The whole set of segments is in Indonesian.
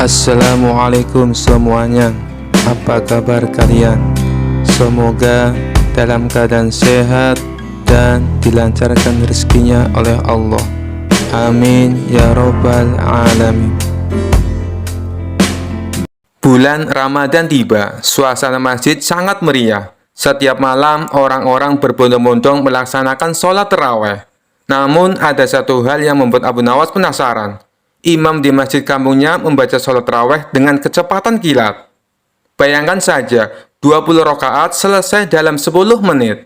Assalamualaikum semuanya. Apa kabar kalian? Semoga dalam keadaan sehat dan dilancarkan rezekinya oleh Allah. Amin ya robbal alamin. Bulan Ramadan tiba, suasana masjid sangat meriah. Setiap malam orang-orang berbondong-bondong melaksanakan sholat tarawih. Namun ada satu hal yang membuat Abu Nawas penasaran. Imam di masjid kampungnya membaca sholat tarawih dengan kecepatan kilat. Bayangkan saja, 20 rakaat selesai dalam 10 menit.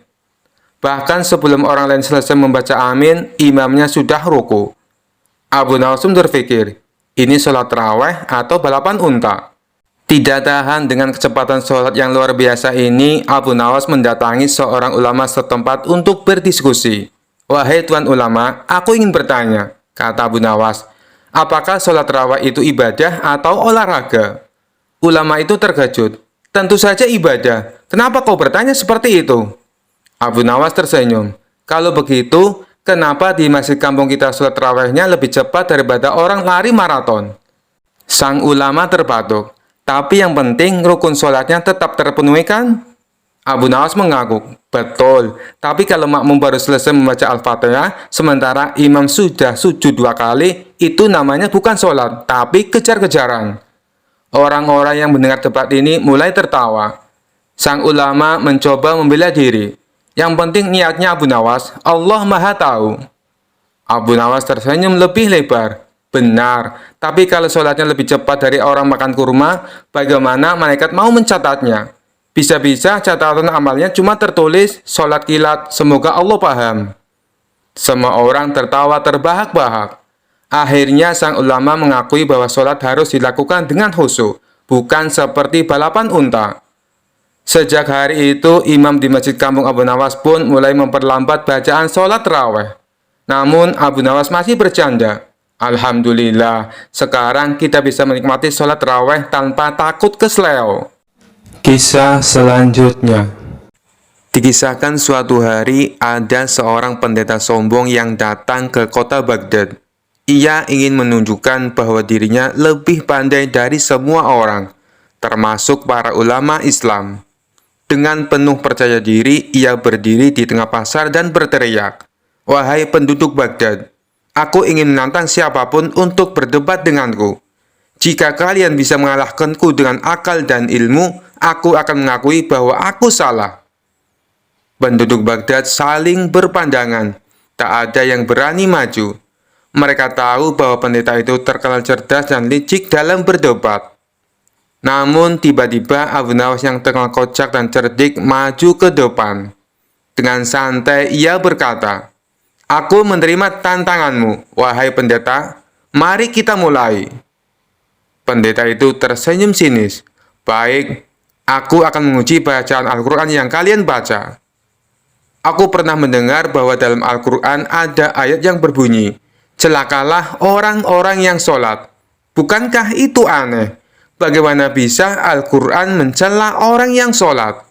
Bahkan sebelum orang lain selesai membaca amin, imamnya sudah ruku. Abu Nawas berpikir, ini sholat tarawih atau balapan unta? Tidak tahan dengan kecepatan sholat yang luar biasa ini, Abu Nawas mendatangi seorang ulama setempat untuk berdiskusi. Wahai tuan ulama, aku ingin bertanya, kata Abu Nawas. Apakah sholat tarawih itu ibadah atau olahraga? Ulama itu terkejut. Tentu saja ibadah. Kenapa kau bertanya seperti itu? Abu Nawas tersenyum. Kalau begitu, kenapa di masjid kampung kita sholat tarawihnya lebih cepat daripada orang lari maraton? Sang ulama terpatuk. Tapi yang penting rukun sholatnya tetap terpenuhi kan? Abu Nawas mengangguk, betul. Tapi kalau makmum baru selesai membaca Al-Fatihah, sementara imam sudah sujud 2 kali, itu namanya bukan sholat, tapi kejar-kejaran. Orang-orang yang mendengar debat ini mulai tertawa. Sang ulama mencoba membela diri. Yang penting niatnya Abu Nawas, Allah Maha Tahu. Abu Nawas tersenyum lebih lebar. Benar, tapi kalau sholatnya lebih cepat dari orang makan kurma, bagaimana malaikat mau mencatatnya? Bisa-bisa catatan amalnya cuma tertulis sholat kilat, semoga Allah paham. Semua orang tertawa terbahak-bahak. Akhirnya sang ulama mengakui bahwa sholat harus dilakukan dengan khusyuk, bukan seperti balapan unta. Sejak hari itu, imam di masjid kampung Abu Nawas pun mulai memperlambat bacaan sholat tarawih. Namun Abu Nawas masih bercanda. Alhamdulillah, sekarang kita bisa menikmati sholat tarawih tanpa takut kesleo. Kisah selanjutnya. Dikisahkan suatu hari ada seorang pendeta sombong yang datang ke kota Baghdad. Ia ingin menunjukkan bahwa dirinya lebih pandai dari semua orang, termasuk para ulama Islam. Dengan penuh percaya diri, ia berdiri di tengah pasar dan berteriak, "Wahai penduduk Baghdad, aku ingin menantang siapapun untuk berdebat denganku. Jika kalian bisa mengalahkanku dengan akal dan ilmu, aku akan mengakui bahwa aku salah." Penduduk Baghdad saling berpandangan. Tak ada yang berani maju. Mereka tahu bahwa pendeta itu terkenal cerdas dan licik dalam berdebat. Namun tiba-tiba Abu Nawas yang terkenal kocak dan cerdik maju ke depan. Dengan santai ia berkata, "Aku menerima tantanganmu, wahai pendeta. Mari kita mulai." Pendeta itu tersenyum sinis. "Baik, aku akan menguji bacaan Al-Quran yang kalian baca. Aku pernah mendengar bahwa dalam Al-Quran ada ayat yang berbunyi, 'Celakalah orang-orang yang sholat.' Bukankah itu aneh? Bagaimana bisa Al-Quran mencela orang yang sholat?"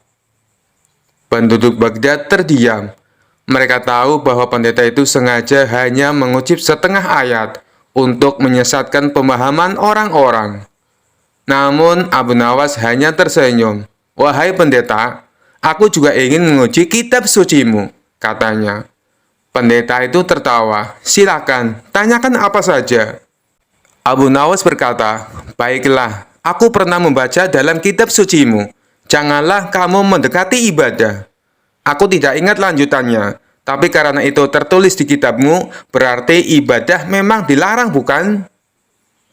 Penduduk Baghdad terdiam. Mereka tahu bahwa pendeta itu sengaja hanya mengutip setengah ayat untuk menyesatkan pemahaman orang-orang. Namun Abu Nawas hanya tersenyum. "Wahai pendeta, aku juga ingin menguji kitab sucimu," katanya. Pendeta itu tertawa. "Silakan, tanyakan apa saja." Abu Nawas berkata, "Baiklah, aku pernah membaca dalam kitab sucimu. Janganlah kamu mendekati ibadah." Aku tidak ingat lanjutannya. Tapi karena itu tertulis di kitabmu, berarti ibadah memang dilarang, bukan?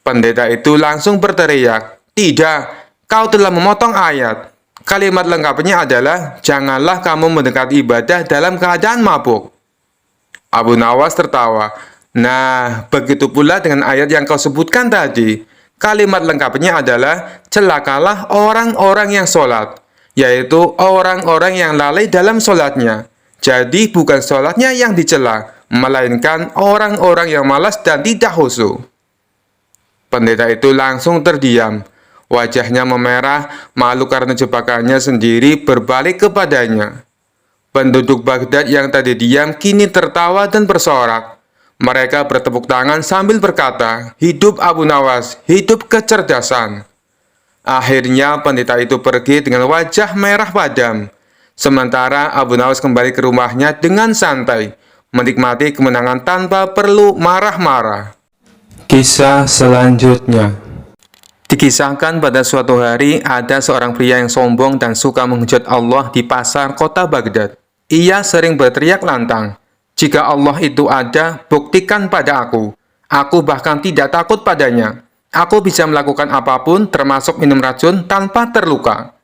Pendeta itu langsung berteriak, "Tidak, kau telah memotong ayat. Kalimat lengkapnya adalah, janganlah kamu mendekati ibadah dalam keadaan mabuk." Abu Nawas tertawa. "Nah, begitu pula dengan ayat yang kau sebutkan tadi. Kalimat lengkapnya adalah, celakalah orang-orang yang sholat, yaitu orang-orang yang lalai dalam sholatnya. Jadi bukan sholatnya yang dicela, melainkan orang-orang yang malas dan tidak khusyuk." Pendeta itu langsung terdiam. Wajahnya memerah, malu karena jebakannya sendiri berbalik kepadanya. Penduduk Baghdad yang tadi diam kini tertawa dan bersorak. Mereka bertepuk tangan sambil berkata, "Hidup Abu Nawas, hidup kecerdasan." Akhirnya pendeta itu pergi dengan wajah merah padam. Sementara Abu Nawas kembali ke rumahnya dengan santai, menikmati kemenangan tanpa perlu marah-marah. Kisah selanjutnya. Dikisahkan pada suatu hari ada seorang pria yang sombong dan suka menghujat Allah di pasar kota Baghdad. Ia sering berteriak lantang, "Jika Allah itu ada, buktikan pada aku. Aku bahkan tidak takut padanya. Aku bisa melakukan apapun, termasuk minum racun tanpa terluka."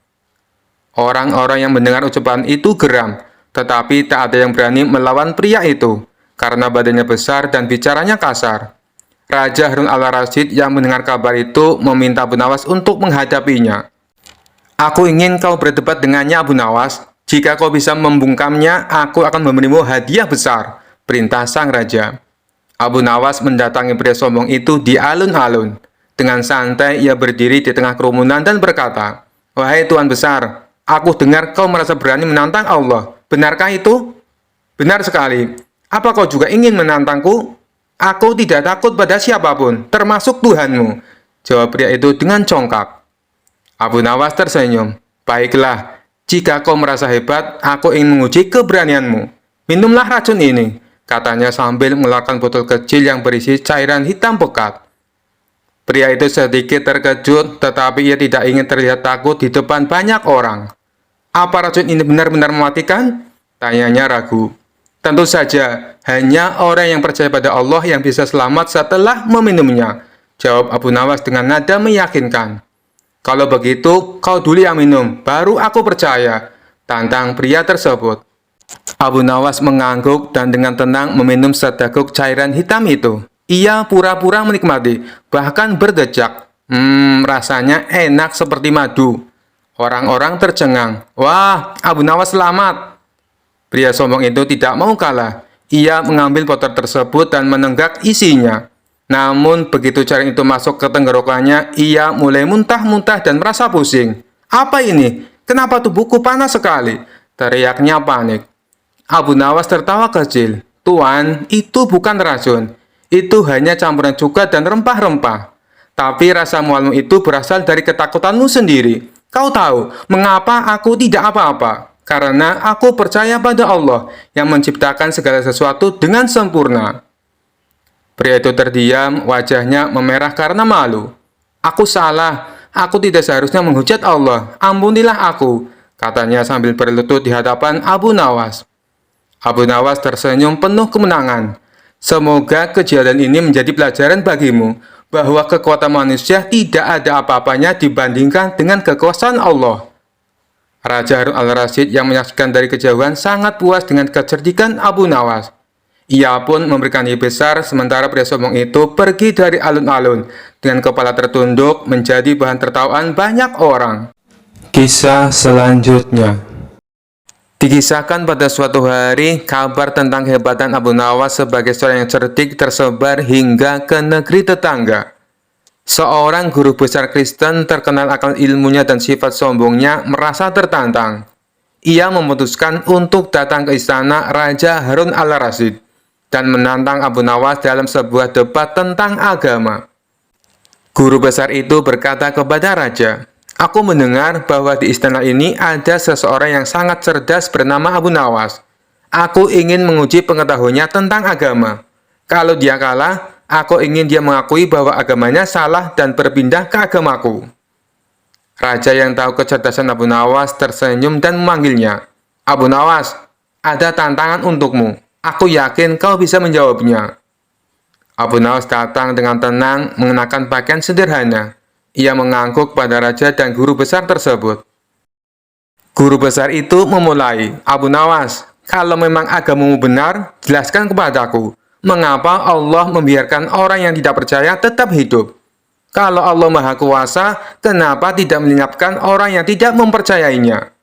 Orang-orang yang mendengar ucapan itu geram, tetapi tak ada yang berani melawan pria itu, karena badannya besar dan bicaranya kasar. Raja Harun al-Rasyid yang mendengar kabar itu meminta Abu Nawas untuk menghadapinya. "Aku ingin kau berdebat dengannya, Abu Nawas. Jika kau bisa membungkamnya, aku akan memberimu hadiah besar," perintah sang raja. Abu Nawas mendatangi pria sombong itu di alun-alun. Dengan santai ia berdiri di tengah kerumunan dan berkata, "Wahai Tuan Besar, aku dengar kau merasa berani menantang Allah. Benarkah itu?" "Benar sekali. Apa kau juga ingin menantangku?" "Aku tidak takut pada siapapun, termasuk Tuhanmu," jawab pria itu dengan congkak. Abu Nawas tersenyum. "Baiklah, jika kau merasa hebat, aku ingin menguji keberanianmu. Minumlah racun ini," katanya sambil mengeluarkan botol kecil yang berisi cairan hitam pekat. Pria itu sedikit terkejut, tetapi ia tidak ingin terlihat takut di depan banyak orang. "Apa racun ini benar-benar mematikan?" tanyanya ragu. "Tentu saja, hanya orang yang percaya pada Allah yang bisa selamat setelah meminumnya," jawab Abu Nawas dengan nada meyakinkan. "Kalau begitu, kau dulu yang minum, baru aku percaya," tantang pria tersebut. Abu Nawas mengangguk dan dengan tenang meminum seteguk cairan hitam itu. Ia pura-pura menikmati, bahkan berdecak. Rasanya enak seperti madu. Orang-orang tercengang. "Wah, Abu Nawas selamat." Pria sombong itu tidak mau kalah. Ia mengambil botol tersebut dan menenggak isinya. Namun, begitu cairan itu masuk ke tenggorokannya, ia mulai muntah-muntah dan merasa pusing. "Apa ini? Kenapa tubuhku panas sekali?" teriaknya panik. Abu Nawas tertawa kecil. "Tuan, itu bukan racun. Itu hanya campuran cuka dan rempah-rempah. Tapi rasa mualmu itu berasal dari ketakutanmu sendiri. Kau tahu mengapa aku tidak apa-apa? Karena aku percaya pada Allah yang menciptakan segala sesuatu dengan sempurna." Pria itu terdiam, wajahnya memerah karena malu. "Aku salah, aku tidak seharusnya menghujat Allah. Ampunilah aku," katanya sambil berlutut di hadapan Abu Nawas. Abu Nawas tersenyum penuh kemenangan. "Semoga kejadian ini menjadi pelajaran bagimu, bahwa kekuatan manusia tidak ada apa-apanya dibandingkan dengan kekuasaan Allah." Raja Harun al-Rasyid yang menyaksikan dari kejauhan sangat puas dengan kecerdikan Abu Nawas. Ia pun memberikan hadiah besar, sementara pria sombong itu pergi dari alun-alun dengan kepala tertunduk menjadi bahan tertawaan banyak orang. Kisah selanjutnya. Dikisahkan pada suatu hari, kabar tentang kehebatan Abu Nawas sebagai seorang yang cerdik tersebar hingga ke negeri tetangga. Seorang guru besar Kristen terkenal akan ilmunya dan sifat sombongnya merasa tertantang. Ia memutuskan untuk datang ke istana Raja Harun al-Rasyid dan menantang Abu Nawas dalam sebuah debat tentang agama. Guru besar itu berkata kepada raja, "Aku mendengar bahwa di istana ini ada seseorang yang sangat cerdas bernama Abu Nawas. Aku ingin menguji pengetahuannya tentang agama. Kalau dia kalah, aku ingin dia mengakui bahwa agamanya salah dan berpindah ke agamaku." Raja yang tahu kecerdasan Abu Nawas tersenyum dan memanggilnya. "Abu Nawas, ada tantangan untukmu. Aku yakin kau bisa menjawabnya." Abu Nawas datang dengan tenang, mengenakan pakaian sederhana. Ia mengangguk pada raja dan guru besar tersebut. Guru besar itu memulai, "Abu Nawas, kalau memang agamamu benar, jelaskan kepadaku, mengapa Allah membiarkan orang yang tidak percaya tetap hidup? Kalau Allah Maha Kuasa, kenapa tidak melenyapkan orang yang tidak mempercayainya?"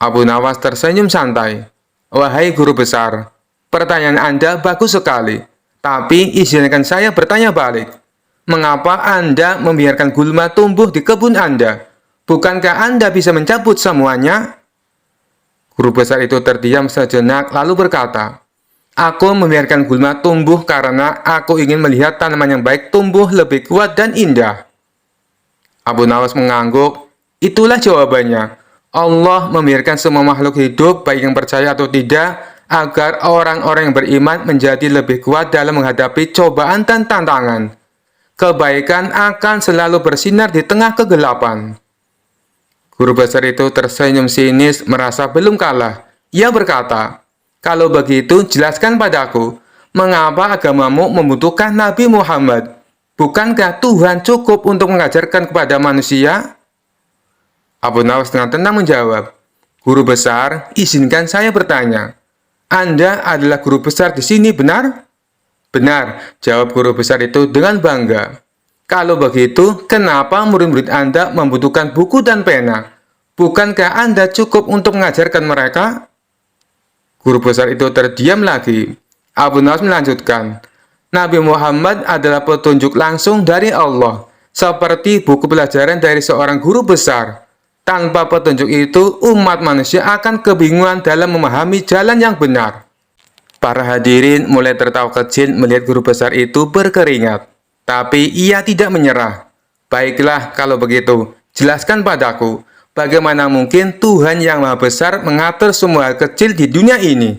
Abu Nawas tersenyum santai. "Wahai guru besar, pertanyaan Anda bagus sekali, tapi izinkan saya bertanya balik. Mengapa Anda membiarkan gulma tumbuh di kebun Anda? Bukankah Anda bisa mencabut semuanya?" Guru besar itu terdiam sejenak lalu berkata, Aku membiarkan gulma tumbuh karena aku ingin melihat tanaman yang baik tumbuh lebih kuat dan indah. Abu Nawas mengangguk. Itulah jawabannya. Allah membiarkan semua makhluk hidup, baik yang percaya atau tidak, agar orang-orang yang beriman menjadi lebih kuat dalam menghadapi cobaan dan tantangan. Kebaikan akan selalu bersinar di tengah kegelapan. Guru besar itu tersenyum sinis, merasa belum kalah. Ia berkata, "Kalau begitu, jelaskan padaku, mengapa agamamu membutuhkan Nabi Muhammad? Bukankah Tuhan cukup untuk mengajarkan kepada manusia?" Abu Nawas dengan tenang menjawab, "Guru besar, izinkan saya bertanya. Anda adalah guru besar di sini, benar?" "Benar," jawab guru besar itu dengan bangga. "Kalau begitu, kenapa murid-murid Anda membutuhkan buku dan pena? Bukankah Anda cukup untuk mengajarkan mereka?" Guru besar itu terdiam lagi. Abu Nawas melanjutkan, "Nabi Muhammad adalah petunjuk langsung dari Allah, seperti buku pelajaran dari seorang guru besar. Tanpa petunjuk itu, umat manusia akan kebingungan dalam memahami jalan yang benar." Para hadirin mulai tertawa kecil melihat guru besar itu berkeringat. Tapi ia tidak menyerah. "Baiklah, kalau begitu, jelaskan padaku, bagaimana mungkin Tuhan yang Maha Besar mengatur semua hal kecil di dunia ini?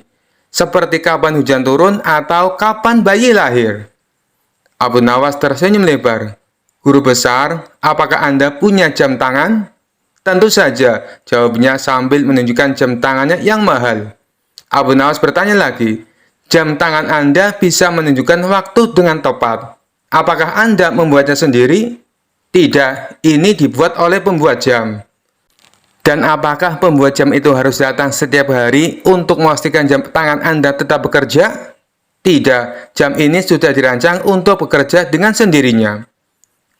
Seperti kapan hujan turun atau kapan bayi lahir?" Abu Nawas tersenyum lebar. "Guru besar, apakah Anda punya jam tangan?" "Tentu saja," jawabnya sambil menunjukkan jam tangannya yang mahal. Abu Nawas bertanya lagi, "Jam tangan Anda bisa menunjukkan waktu dengan tepat. Apakah Anda membuatnya sendiri?" "Tidak, ini dibuat oleh pembuat jam." "Dan apakah pembuat jam itu harus datang setiap hari untuk memastikan jam tangan Anda tetap bekerja?" "Tidak, jam ini sudah dirancang untuk bekerja dengan sendirinya."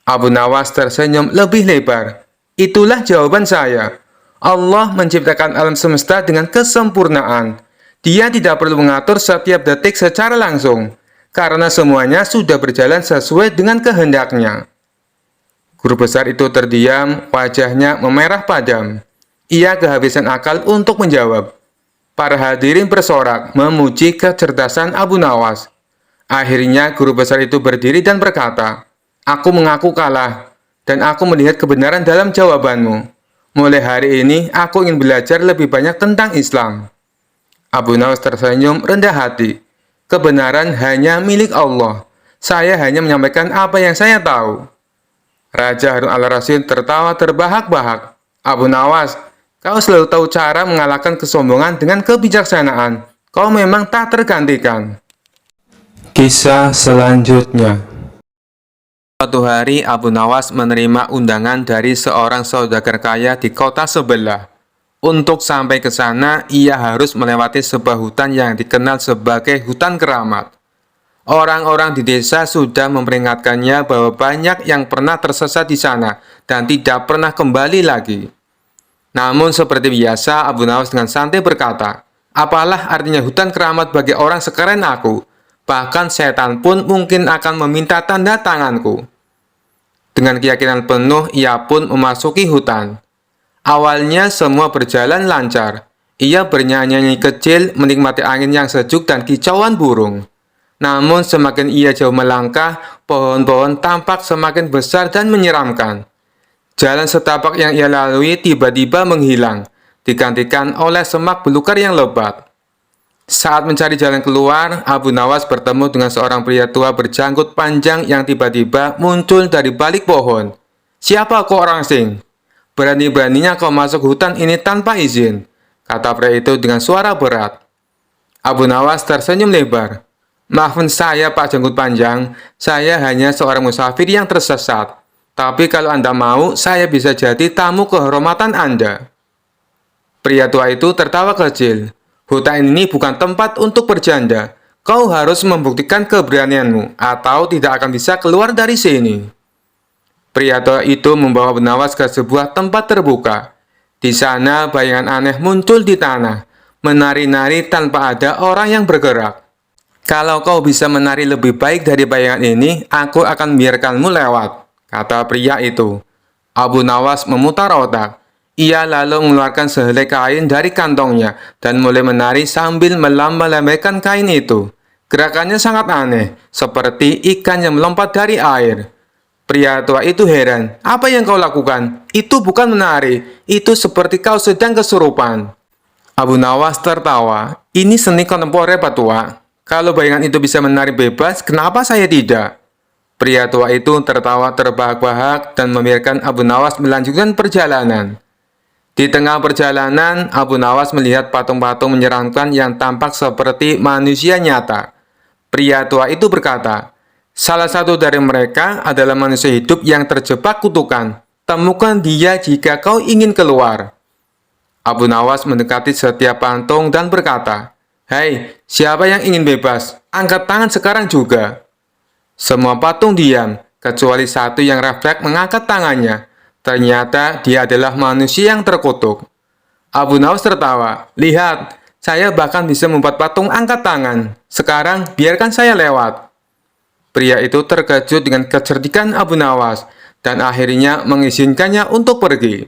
Abu Nawas tersenyum lebih lebar. "Itulah jawaban saya. Allah menciptakan alam semesta dengan kesempurnaan. Dia tidak perlu mengatur setiap detik secara langsung, karena semuanya sudah berjalan sesuai dengan kehendaknya." Guru besar itu terdiam, wajahnya memerah padam. Ia kehabisan akal untuk menjawab. Para hadirin bersorak memuji kecerdasan Abu Nawas. Akhirnya guru besar itu berdiri dan berkata, "Aku mengaku kalah, dan aku melihat kebenaran dalam jawabanmu. Mulai hari ini, aku ingin belajar lebih banyak tentang Islam." Abu Nawas tersenyum rendah hati. "Kebenaran hanya milik Allah. Saya hanya menyampaikan apa yang saya tahu." Raja Harun al-Rasyid tertawa terbahak-bahak. "Abu Nawas, kau selalu tahu cara mengalahkan kesombongan dengan kebijaksanaan. Kau memang tak tergantikan." Kisah selanjutnya. Suatu hari, Abu Nawas menerima undangan dari seorang saudagar kaya di kota sebelah. Untuk sampai ke sana, ia harus melewati sebuah hutan yang dikenal sebagai hutan keramat. Orang-orang di desa sudah memperingatkannya bahwa banyak yang pernah tersesat di sana dan tidak pernah kembali lagi. Namun seperti biasa, Abu Nawas dengan santai berkata, "Apalah artinya hutan keramat bagi orang sekeren aku? Bahkan setan pun mungkin akan meminta tanda tanganku." Dengan keyakinan penuh, ia pun memasuki hutan. Awalnya semua berjalan lancar. Ia bernyanyi kecil, menikmati angin yang sejuk dan kicauan burung. Namun semakin ia jauh melangkah, pohon-pohon tampak semakin besar dan menyeramkan. Jalan setapak yang ia lalui tiba-tiba menghilang, digantikan oleh semak belukar yang lebat. Saat mencari jalan keluar, Abu Nawas bertemu dengan seorang pria tua berjanggut panjang yang tiba-tiba muncul dari balik pohon. "Siapa kau orang asing? Berani-beraninya kau masuk hutan ini tanpa izin," kata pria itu dengan suara berat. Abu Nawas tersenyum lebar. "Maafkan saya, Pak Janggut Panjang, saya hanya seorang musafir yang tersesat. Tapi kalau Anda mau, saya bisa jadi tamu kehormatan Anda." Pria tua itu tertawa kecil. "Hutan ini bukan tempat untuk bercanda. Kau harus membuktikan keberanianmu, atau tidak akan bisa keluar dari sini." Pria tua itu membawa Abu Nawas ke sebuah tempat terbuka. Di sana, bayangan aneh muncul di tanah, menari-nari tanpa ada orang yang bergerak. "Kalau kau bisa menari lebih baik dari bayangan ini, aku akan membiarkanmu lewat," kata pria itu. Abu Nawas memutar otak. Ia lalu mengeluarkan sehelai kain dari kantongnya dan mulai menari sambil melambai-lambaikan kain itu. Gerakannya sangat aneh, seperti ikan yang melompat dari air. Pria tua itu heran. "Apa yang kau lakukan? Itu bukan menari, itu seperti kau sedang kesurupan." Abu Nawas tertawa. "Ini seni kontemporer, Pak Tua. Kalau bayangan itu bisa menari bebas, kenapa saya tidak?" Pria tua itu tertawa terbahak-bahak dan membiarkan Abu Nawas melanjutkan perjalanan. Di tengah perjalanan, Abu Nawas melihat patung-patung menyeramkan yang tampak seperti manusia nyata. Pria tua itu berkata, "Salah satu dari mereka adalah manusia hidup yang terjebak kutukan. Temukan dia jika kau ingin keluar." Abu Nawas mendekati setiap patung dan berkata, "Hei, siapa yang ingin bebas? Angkat tangan sekarang juga." Semua patung diam, kecuali satu yang refleks mengangkat tangannya. Ternyata dia adalah manusia yang terkutuk. Abu Nawas tertawa. "Lihat, saya bahkan bisa membuat patung angkat tangan. Sekarang, biarkan saya lewat." Pria itu terkejut dengan kecerdikan Abu Nawas dan akhirnya mengizinkannya untuk pergi.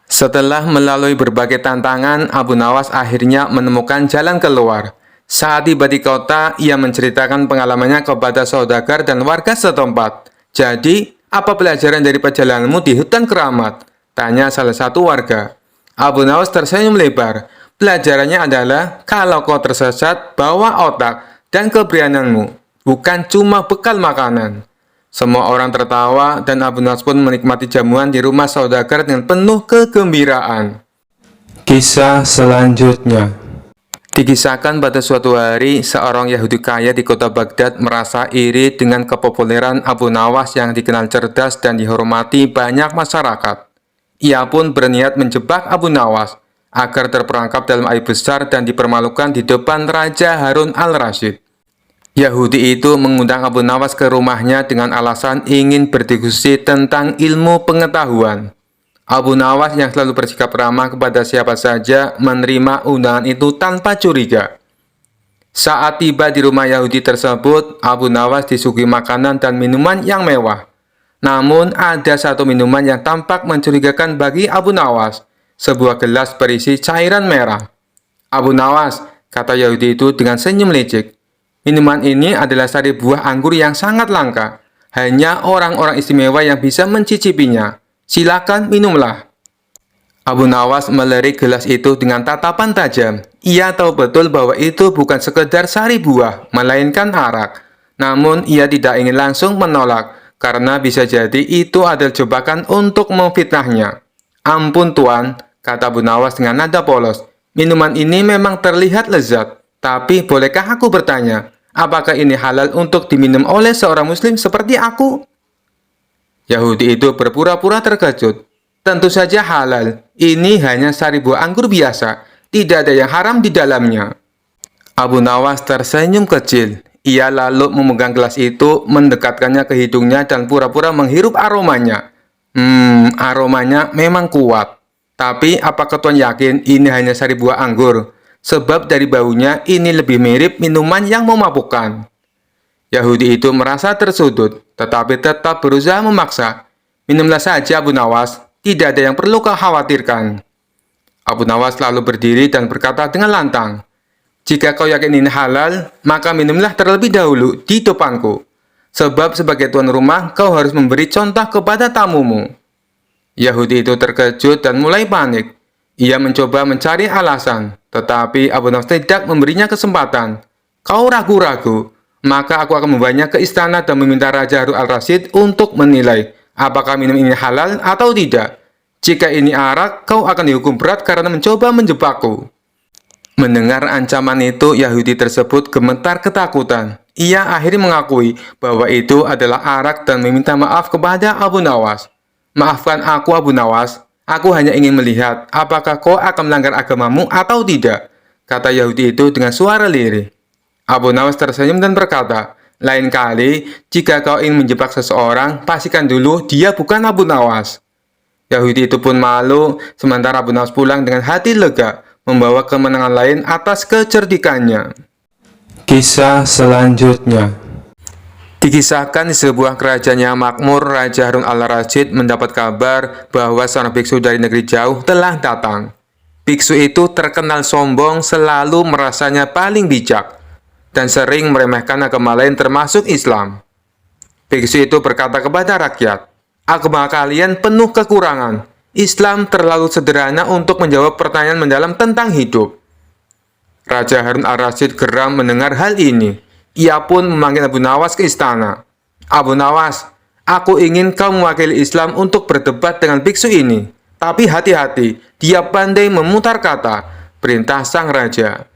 Setelah melalui berbagai tantangan, Abu Nawas akhirnya menemukan jalan keluar. Saat tiba di kota, ia menceritakan pengalamannya kepada saudagar dan warga setempat. "Jadi, apa pelajaran dari perjalananmu di hutan keramat?" tanya salah satu warga. Abu Nawas tersenyum lebar. "Pelajarannya adalah, kalau kau tersesat, bawa otak dan keberanianmu, bukan cuma bekal makanan." Semua orang tertawa dan Abu Nawas pun menikmati jamuan di rumah saudagar dengan penuh kegembiraan. Kisah selanjutnya dikisahkan pada suatu hari, seorang Yahudi kaya di kota Baghdad merasa iri dengan kepopuleran Abu Nawas yang dikenal cerdas dan dihormati banyak masyarakat. Ia pun berniat menjebak Abu Nawas agar terperangkap dalam aib besar dan dipermalukan di depan Raja Harun al-Rasyid. Yahudi itu mengundang Abu Nawas ke rumahnya dengan alasan ingin berdiskusi tentang ilmu pengetahuan. Abu Nawas yang selalu bersikap ramah kepada siapa saja menerima undangan itu tanpa curiga. Saat tiba di rumah Yahudi tersebut, Abu Nawas disuguhi makanan dan minuman yang mewah. Namun ada satu minuman yang tampak mencurigakan bagi Abu Nawas, sebuah gelas berisi cairan merah. "Abu Nawas," kata Yahudi itu dengan senyum lecek, "minuman ini adalah sari buah anggur yang sangat langka. Hanya orang-orang istimewa yang bisa mencicipinya. Silakan minumlah." Abu Nawas melirik gelas itu dengan tatapan tajam. Ia tahu betul bahwa itu bukan sekedar sari buah, melainkan arak. Namun ia tidak ingin langsung menolak, karena bisa jadi itu adalah jebakan untuk memfitnahnya. "Ampun Tuan," kata Abu Nawas dengan nada polos, "minuman ini memang terlihat lezat. Tapi bolehkah aku bertanya, apakah ini halal untuk diminum oleh seorang muslim seperti aku?" Yahudi itu berpura-pura terkejut. "Tentu saja halal. Ini hanya sari buah anggur biasa. Tidak ada yang haram di dalamnya." Abu Nawas tersenyum kecil. Ia lalu memegang gelas itu, mendekatkannya ke hidungnya dan pura-pura menghirup aromanya. Aromanya memang kuat. "Tapi apakah Tuan yakin ini hanya sari buah anggur? Sebab dari baunya ini lebih mirip minuman yang memabukkan." Yahudi itu merasa tersudut, tetapi tetap berusaha memaksa. "Minumlah saja Abu Nawas, tidak ada yang perlu kau khawatirkan." Abu Nawas lalu berdiri dan berkata dengan lantang, "Jika kau yakin ini halal, maka minumlah terlebih dahulu di depanku. Sebab sebagai tuan rumah, kau harus memberi contoh kepada tamumu." Yahudi itu terkejut dan mulai panik. Ia mencoba mencari alasan, tetapi Abu Nawas tidak memberinya kesempatan. "Kau ragu-ragu? Maka aku akan membawanya ke istana dan meminta Raja Harun al-Rasyid untuk menilai apakah minum ini halal atau tidak. Jika ini arak, kau akan dihukum berat karena mencoba menjebakku." Mendengar ancaman itu, Yahudi tersebut gemetar ketakutan. Ia akhirnya mengakui bahwa itu adalah arak dan meminta maaf kepada Abu Nawas. "Maafkan aku Abu Nawas, aku hanya ingin melihat apakah kau akan melanggar agamamu atau tidak," kata Yahudi itu dengan suara lirih. Abu Nawas tersenyum dan berkata, "Lain kali, jika kau ingin menjebak seseorang, pastikan dulu dia bukan Abu Nawas." Yahudi itu pun malu, sementara Abu Nawas pulang dengan hati lega, membawa kemenangan lain atas kecerdikannya. Kisah selanjutnya Dikisahkan di sebuah kerajaan yang makmur, Raja Harun al-Rasyid mendapat kabar bahwa seorang biksu dari negeri jauh telah datang. Biksu itu terkenal sombong, selalu merasanya paling bijak, dan sering meremehkan agama lain termasuk Islam. Biksu itu berkata kepada rakyat, "Agama kalian penuh kekurangan. Islam terlalu sederhana untuk menjawab pertanyaan mendalam tentang hidup." Raja Harun al-Rasyid geram mendengar hal ini. Ia pun memanggil Abu Nawas ke istana. "Abu Nawas, aku ingin kau mewakili Islam untuk berdebat dengan biksu ini. Tapi hati-hati, dia pandai memutar kata," perintah sang raja.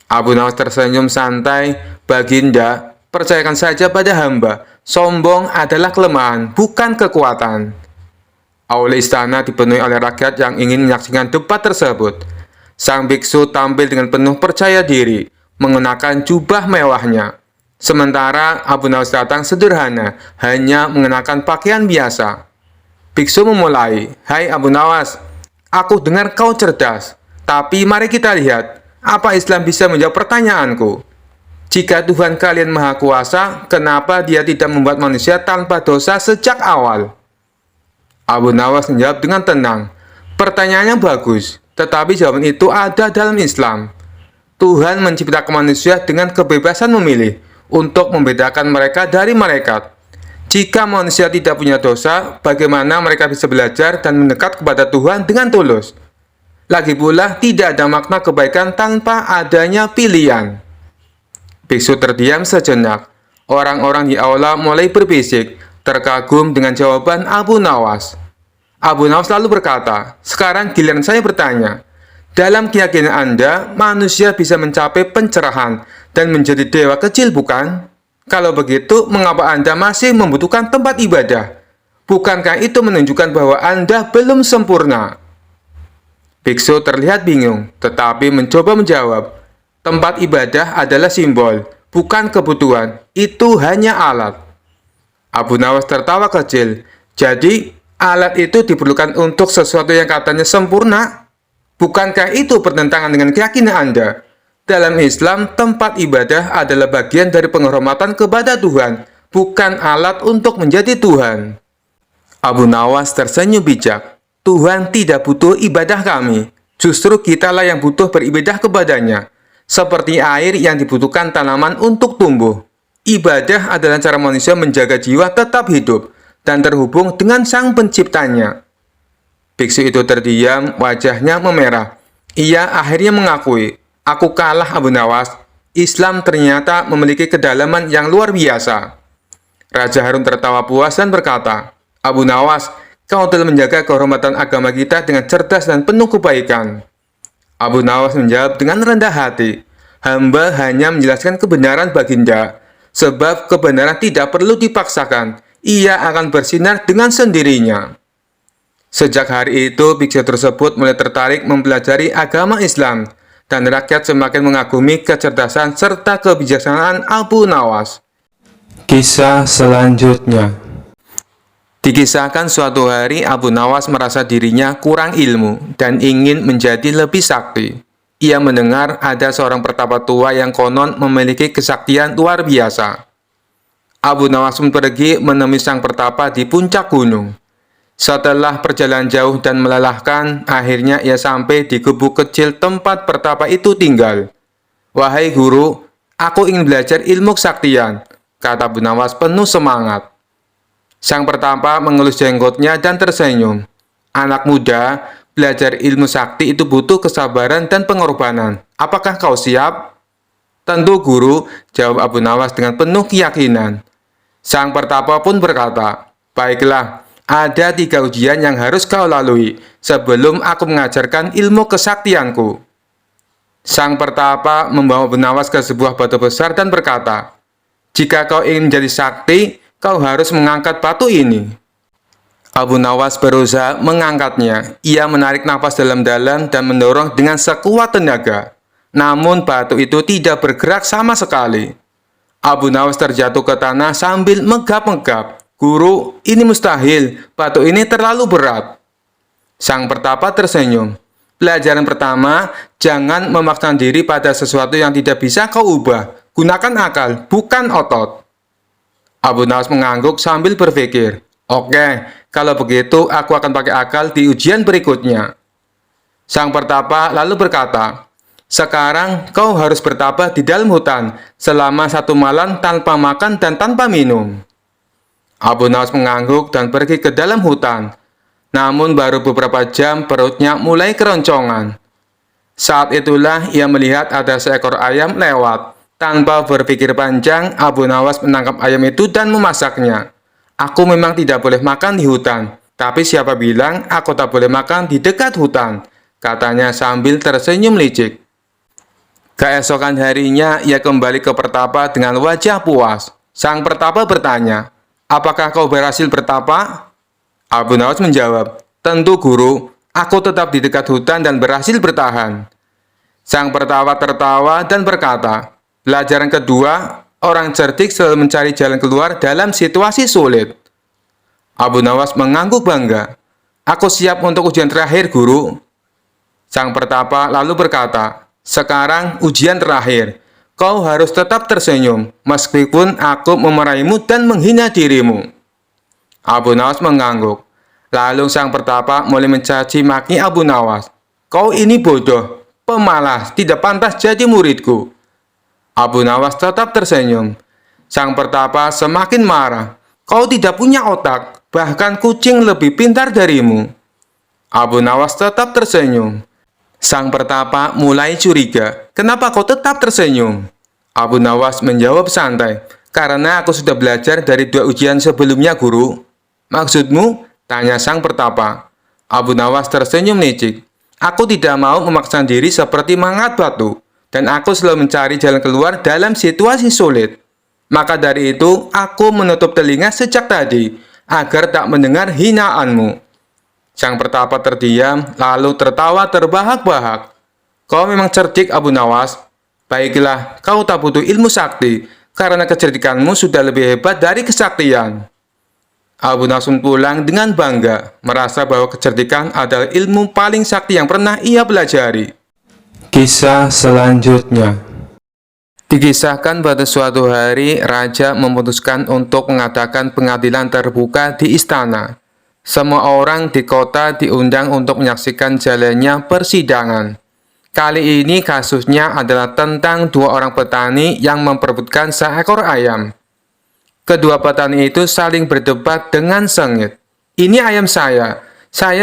Abu Nawas tersenyum santai. "Baginda, percayakan saja pada hamba. Sombong adalah kelemahan, bukan kekuatan." Aula istana dipenuhi oleh rakyat yang ingin menyaksikan debat tersebut. Sang biksu tampil dengan penuh percaya diri, mengenakan jubah mewahnya. Sementara Abu Nawas datang sederhana, hanya mengenakan pakaian biasa. Biksu memulai, "Hai Abu Nawas, aku dengar kau cerdas, tapi mari kita lihat, apa Islam bisa menjawab pertanyaanku? Jika Tuhan kalian Maha Kuasa, kenapa Dia tidak membuat manusia tanpa dosa sejak awal?" Abu Nawas menjawab dengan tenang, "Pertanyaannya bagus, tetapi jawaban itu ada dalam Islam. Tuhan menciptakan manusia dengan kebebasan memilih untuk membedakan mereka dari malaikat. Jika manusia tidak punya dosa, bagaimana mereka bisa belajar dan mendekat kepada Tuhan dengan tulus? Lagi pula, tidak ada makna kebaikan tanpa adanya pilihan." Biksu terdiam sejenak. Orang-orang di aula mulai berbisik, terkagum dengan jawaban Abu Nawas. Abu Nawas lalu berkata, "Sekarang giliran saya bertanya. Dalam keyakinan Anda, manusia bisa mencapai pencerahan dan menjadi dewa kecil, bukan? Kalau begitu, mengapa Anda masih membutuhkan tempat ibadah? Bukankah itu menunjukkan bahwa Anda belum sempurna?" Biksu terlihat bingung, tetapi mencoba menjawab, "Tempat ibadah adalah simbol, bukan kebutuhan. Itu hanya alat." Abu Nawas tertawa kecil. "Jadi, alat itu diperlukan untuk sesuatu yang katanya sempurna? Bukankah itu bertentangan dengan keyakinan Anda? Dalam Islam, tempat ibadah adalah bagian dari penghormatan kepada Tuhan, bukan alat untuk menjadi Tuhan." Abu Nawas tersenyum bijak. "Tuhan tidak butuh ibadah kami. Justru kitalah yang butuh beribadah kepadanya. Seperti air yang dibutuhkan tanaman untuk tumbuh. Ibadah adalah cara manusia menjaga jiwa tetap hidup dan terhubung dengan Sang Penciptanya." Biksu itu terdiam, wajahnya memerah. Ia akhirnya mengakui, "Aku kalah Abu Nawas. Islam ternyata memiliki kedalaman yang luar biasa." Raja Harun tertawa puas dan berkata, "Abu Nawas, kau telah menjaga kehormatan agama kita dengan cerdas dan penuh kebaikan." Abu Nawas menjawab dengan rendah hati, "Hamba hanya menjelaskan kebenaran, Baginda. Sebab kebenaran tidak perlu dipaksakan. Ia akan bersinar dengan sendirinya." Sejak hari itu, biksu tersebut mulai tertarik mempelajari agama Islam, dan rakyat semakin mengagumi kecerdasan serta kebijaksanaan Abu Nawas. Kisah selanjutnya. Dikisahkan suatu hari Abu Nawas merasa dirinya kurang ilmu dan ingin menjadi lebih sakti. Ia mendengar ada seorang pertapa tua yang konon memiliki kesaktian luar biasa. Abu Nawas pun pergi menemui sang pertapa di puncak gunung. Setelah perjalanan jauh dan melelahkan, akhirnya ia sampai di gubuk kecil tempat pertapa itu tinggal. "Wahai guru, aku ingin belajar ilmu kesaktian," kata Abu Nawas penuh semangat. Sang pertapa mengelus jenggotnya dan tersenyum. "Anak muda, belajar ilmu sakti itu butuh kesabaran dan pengorbanan. Apakah kau siap?" "Tentu guru," jawab Abu Nawas dengan penuh keyakinan. Sang pertapa pun berkata, "Baiklah. Ada 3 ujian yang harus kau lalui sebelum aku mengajarkan ilmu kesaktianku." Sang pertapa membawa Abu Nawas ke sebuah batu besar dan berkata, "Jika kau ingin menjadi sakti, kau harus mengangkat batu ini." Abu Nawas berusaha mengangkatnya. Ia menarik nafas dalam-dalam dan mendorong dengan sekuat tenaga. Namun batu itu tidak bergerak sama sekali. Abu Nawas terjatuh ke tanah sambil menggap-menggap. "Guru, ini mustahil. Batu ini terlalu berat." Sang pertapa tersenyum. "Pelajaran pertama, jangan memaksakan diri pada sesuatu yang tidak bisa kau ubah. Gunakan akal, bukan otot." Abu Nawas mengangguk sambil berpikir, "Oke, kalau begitu aku akan pakai akal di ujian berikutnya." Sang pertapa lalu berkata, "Sekarang kau harus bertapa di dalam hutan selama 1 malam tanpa makan dan tanpa minum." Abu Nawas mengangguk dan pergi ke dalam hutan. Namun baru beberapa jam perutnya mulai keroncongan. Saat itulah ia melihat ada seekor ayam lewat. Tanpa berpikir panjang, Abu Nawas menangkap ayam itu dan memasaknya. "Aku memang tidak boleh makan di hutan, tapi siapa bilang aku tak boleh makan di dekat hutan?" katanya sambil tersenyum licik. Keesokan harinya, ia kembali ke pertapa dengan wajah puas. Sang pertapa bertanya, "Apakah kau berhasil bertapa?" Abu Nawas menjawab, "Tentu guru, aku tetap di dekat hutan dan berhasil bertahan." Sang pertapa tertawa dan berkata, "Pelajaran kedua, orang cerdik selalu mencari jalan keluar dalam situasi sulit." Abu Nawas mengangguk bangga. "Aku siap untuk ujian terakhir, guru." Sang pertapa lalu berkata, "Sekarang ujian terakhir. Kau harus tetap tersenyum, meskipun aku memarahimu dan menghina dirimu." Abu Nawas mengangguk. Lalu sang pertapa mulai mencaci maki Abu Nawas. "Kau ini bodoh, pemalas, tidak pantas jadi muridku." Abu Nawas tetap tersenyum. Sang pertapa semakin marah. "Kau tidak punya otak, bahkan kucing lebih pintar darimu." Abu Nawas tetap tersenyum. Sang pertapa mulai curiga. "Kenapa kau tetap tersenyum?" Abu Nawas menjawab santai, "Karena aku sudah belajar dari 2 ujian sebelumnya, guru." "Maksudmu?" tanya sang pertapa. Abu Nawas tersenyum licik. "Aku tidak mau memaksa diri seperti mangkat batu, dan aku selalu mencari jalan keluar dalam situasi sulit. Maka dari itu, aku menutup telinga sejak tadi, agar tak mendengar hinaanmu." Sang pertapa terdiam, lalu tertawa terbahak-bahak. "Kau memang cerdik, Abu Nawas. Baiklah, kau tak butuh ilmu sakti, karena kecerdikanmu sudah lebih hebat dari kesaktian." Abu Nawas pulang dengan bangga, merasa bahwa kecerdikan adalah ilmu paling sakti yang pernah ia pelajari. Kisah selanjutnya. Dikisahkan pada suatu hari, raja memutuskan untuk mengadakan pengadilan terbuka di istana. Semua orang di kota diundang untuk menyaksikan jalannya persidangan. Kali ini kasusnya adalah tentang 2 orang petani yang memperebutkan seekor ayam. Kedua petani itu saling berdebat dengan sengit. "Ini ayam saya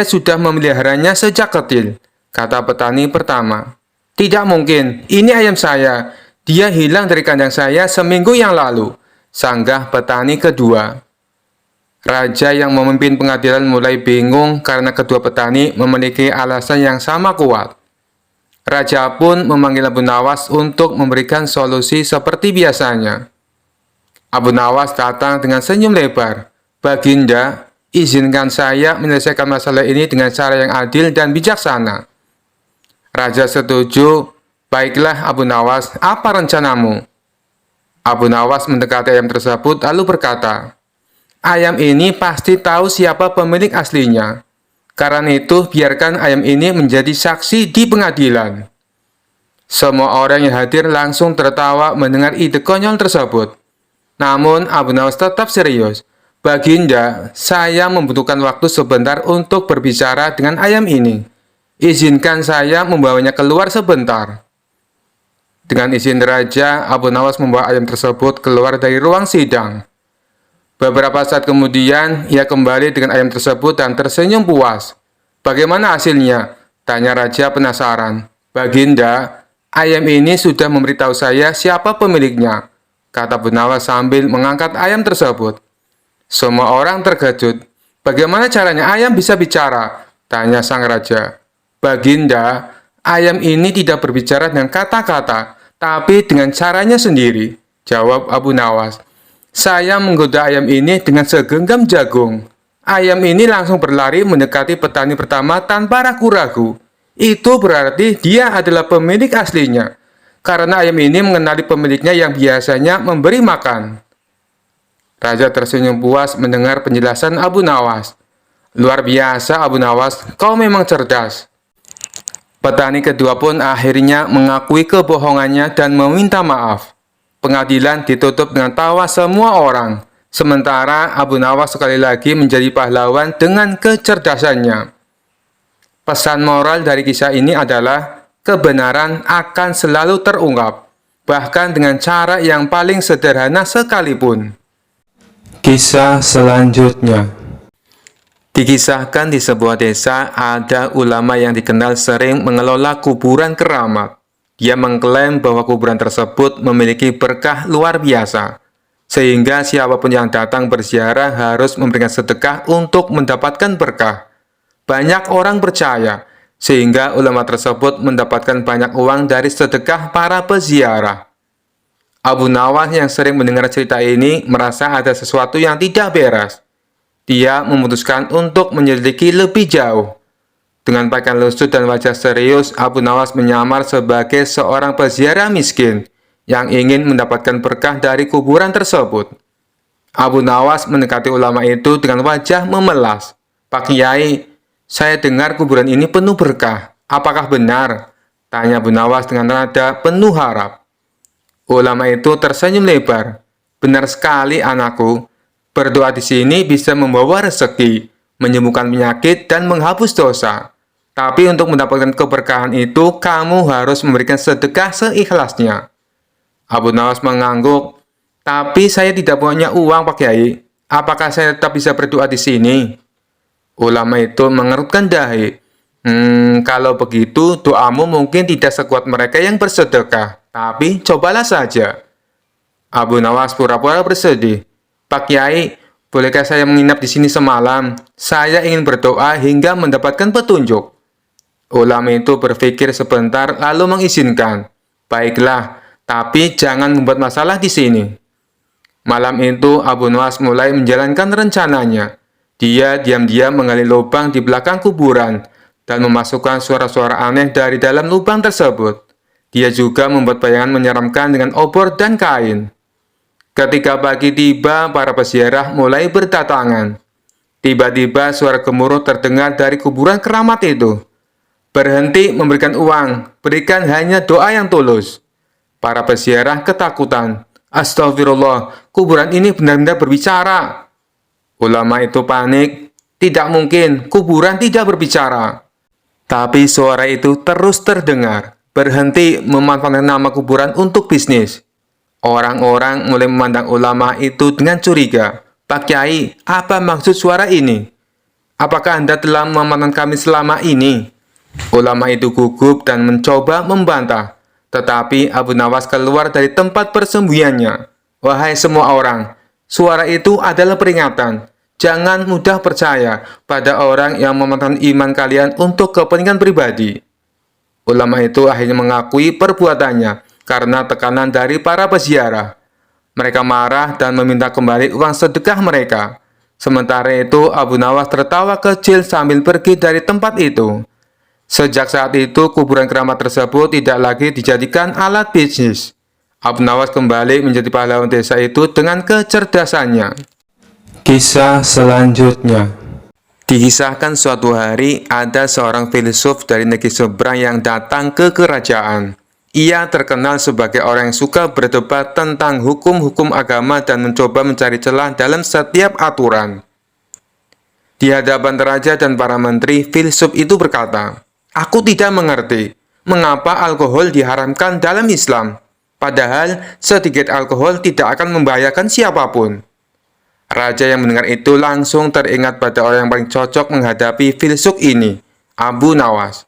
sudah memeliharanya sejak kecil," kata petani pertama. "Tidak mungkin, ini ayam saya. Dia hilang dari kandang saya seminggu yang lalu," sanggah petani kedua. Raja yang memimpin pengadilan mulai bingung karena kedua petani memiliki alasan yang sama kuat. Raja pun memanggil Abu Nawas untuk memberikan solusi seperti biasanya. Abu Nawas datang dengan senyum lebar. "Baginda, izinkan saya menyelesaikan masalah ini dengan cara yang adil dan bijaksana." Raja setuju. "Baiklah Abu Nawas, apa rencanamu?" Abu Nawas mendekati ayam tersebut lalu berkata, "Ayam ini pasti tahu siapa pemilik aslinya. Karena itu, biarkan ayam ini menjadi saksi di pengadilan." Semua orang yang hadir langsung tertawa mendengar ide konyol tersebut. Namun Abu Nawas tetap serius. "Baginda, saya membutuhkan waktu sebentar untuk berbicara dengan ayam ini. Izinkan saya membawanya keluar sebentar." Dengan izin raja, Abu Nawas membawa ayam tersebut keluar dari ruang sidang. Beberapa saat kemudian, ia kembali dengan ayam tersebut dan tersenyum puas. "Bagaimana hasilnya?" tanya raja penasaran. "Baginda, ayam ini sudah memberitahu saya siapa pemiliknya," kata Abu Nawas sambil mengangkat ayam tersebut. Semua orang terkejut. "Bagaimana caranya ayam bisa bicara?" tanya sang raja. "Baginda, ayam ini tidak berbicara dengan kata-kata, tapi dengan caranya sendiri," jawab Abu Nawas. "Saya menggoda ayam ini dengan segenggam jagung. Ayam ini langsung berlari mendekati petani pertama tanpa ragu-ragu. Itu berarti dia adalah pemilik aslinya, karena ayam ini mengenali pemiliknya yang biasanya memberi makan." Raja tersenyum puas mendengar penjelasan Abu Nawas. "Luar biasa Abu Nawas, kau memang cerdas." Petani kedua pun akhirnya mengakui kebohongannya dan meminta maaf. Pengadilan ditutup dengan tawa semua orang. Sementara Abu Nawas sekali lagi menjadi pahlawan dengan kecerdasannya. Pesan moral dari kisah ini adalah kebenaran akan selalu terungkap, bahkan dengan cara yang paling sederhana sekalipun. Kisah selanjutnya. Dikisahkan di sebuah desa ada ulama yang dikenal sering mengelola kuburan keramat. Dia mengklaim bahwa kuburan tersebut memiliki berkah luar biasa, sehingga siapapun yang datang berziarah harus memberikan sedekah untuk mendapatkan berkah. Banyak orang percaya, sehingga ulama tersebut mendapatkan banyak uang dari sedekah para peziarah. Abu Nawas yang sering mendengar cerita ini merasa ada sesuatu yang tidak beres. Dia memutuskan untuk menyelidiki lebih jauh. Dengan pakaian lusuh dan wajah serius, Abu Nawas menyamar sebagai seorang peziarah miskin yang ingin mendapatkan berkah dari kuburan tersebut. Abu Nawas mendekati ulama itu dengan wajah memelas. "Pak Kiai, saya dengar kuburan ini penuh berkah. Apakah benar?" tanya Abu Nawas dengan nada penuh harap. Ulama itu tersenyum lebar. "Benar sekali anakku. Berdoa di sini bisa membawa rezeki, menyembuhkan penyakit, dan menghapus dosa. Tapi untuk mendapatkan keberkahan itu, kamu harus memberikan sedekah seikhlasnya." Abu Nawas mengangguk. "Tapi saya tidak punya uang, Pak Kiai. Apakah saya tetap bisa berdoa di sini?" Ulama itu mengerutkan dahi. Kalau begitu, doamu mungkin tidak sekuat mereka yang bersedekah. Tapi cobalah saja." Abu Nawas pura-pura bersedih. "Pak Kiai, bolehkah saya menginap di sini semalam? Saya ingin berdoa hingga mendapatkan petunjuk." Ulama itu berpikir sebentar lalu mengizinkan. "Baiklah, tapi jangan membuat masalah di sini." Malam itu Abu Nawas mulai menjalankan rencananya. Dia diam-diam menggali lubang di belakang kuburan dan memasukkan suara-suara aneh dari dalam lubang tersebut. Dia juga membuat bayangan menyeramkan dengan obor dan kain. Ketika pagi tiba, para peziarah mulai berdatangan. Tiba-tiba suara gemuruh terdengar dari kuburan keramat itu. "Berhenti memberikan uang, berikan hanya doa yang tulus." Para peziarah ketakutan. "Astagfirullah, kuburan ini benar-benar berbicara." Ulama itu panik. "Tidak mungkin, kuburan tidak berbicara." Tapi suara itu terus terdengar. "Berhenti memanfaatkan nama kuburan untuk bisnis." Orang-orang mulai memandang ulama itu dengan curiga. "Pak Kiai, apa maksud suara ini? Apakah Anda telah memanfaatkan kami selama ini?" Ulama itu gugup dan mencoba membantah. Tetapi Abu Nawas keluar dari tempat persembunyiannya. "Wahai semua orang, suara itu adalah peringatan. Jangan mudah percaya pada orang yang memanfaatkan iman kalian untuk kepentingan pribadi." Ulama itu akhirnya mengakui perbuatannya karena tekanan dari para peziarah. Mereka marah dan meminta kembali uang sedekah mereka. Sementara itu Abu Nawas tertawa kecil sambil pergi dari tempat itu. Sejak saat itu, kuburan keramat tersebut tidak lagi dijadikan alat bisnis. Abu Nawas kembali menjadi pahlawan desa itu dengan kecerdasannya. Kisah selanjutnya. Dikisahkan suatu hari, ada seorang filsuf dari negeri seberang yang datang ke kerajaan. Ia terkenal sebagai orang yang suka berdebat tentang hukum-hukum agama dan mencoba mencari celah dalam setiap aturan. Di hadapan raja dan para menteri, filsuf itu berkata, "Aku tidak mengerti mengapa alkohol diharamkan dalam Islam, padahal sedikit alkohol tidak akan membahayakan siapapun." Raja yang mendengar itu langsung teringat pada orang yang paling cocok menghadapi filsuf ini, Abu Nawas.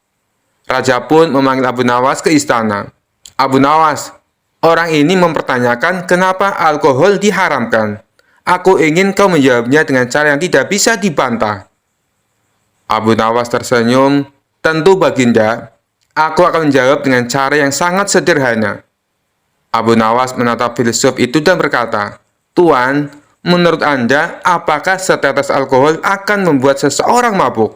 Raja pun memanggil Abu Nawas ke istana. "Abu Nawas, orang ini mempertanyakan kenapa alkohol diharamkan. Aku ingin kau menjawabnya dengan cara yang tidak bisa dibantah." Abu Nawas tersenyum. "Tentu Baginda, aku akan menjawab dengan cara yang sangat sederhana." Abu Nawas menatap filsuf itu dan berkata, "Tuan, menurut Anda, apakah setetes alkohol akan membuat seseorang mabuk?"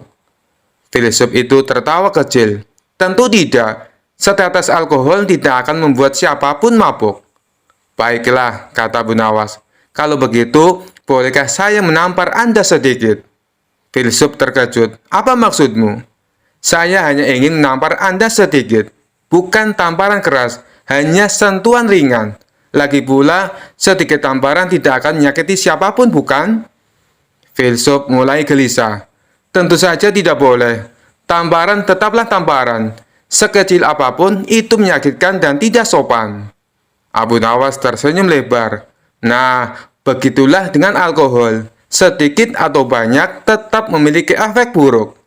Filsuf itu tertawa kecil. "Tentu tidak. Setetes alkohol tidak akan membuat siapapun mabuk." "Baiklah," kata Abu Nawas. "Kalau begitu, bolehkah saya menampar Anda sedikit?" Filsuf terkejut. "Apa maksudmu?" "Saya hanya ingin menampar Anda sedikit. Bukan tamparan keras, hanya sentuhan ringan. Lagi pula, sedikit tamparan tidak akan menyakiti siapapun, bukan? Filsuf mulai gelisah. Tentu saja tidak boleh. Tamparan tetaplah tamparan. Sekecil apapun, itu menyakitkan dan tidak sopan. Abu Nawas tersenyum lebar. Nah, begitulah dengan alkohol. Sedikit atau banyak tetap memiliki efek buruk.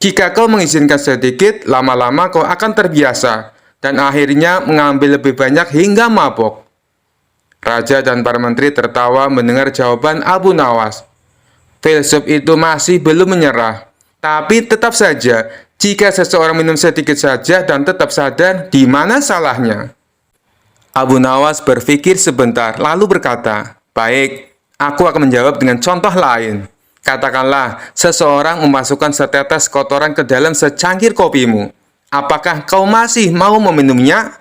Jika kau mengizinkan sedikit, lama-lama kau akan terbiasa. Dan akhirnya mengambil lebih banyak hingga mabuk. Raja dan para menteri tertawa mendengar jawaban Abu Nawas. Filsuf itu masih belum menyerah. Tapi tetap saja, jika seseorang minum sedikit saja dan tetap sadar, di mana salahnya? Abu Nawas berpikir sebentar, lalu berkata, "Baik, aku akan menjawab dengan contoh lain. Katakanlah, seseorang memasukkan setetes kotoran ke dalam secangkir kopimu. Apakah kau masih mau meminumnya?"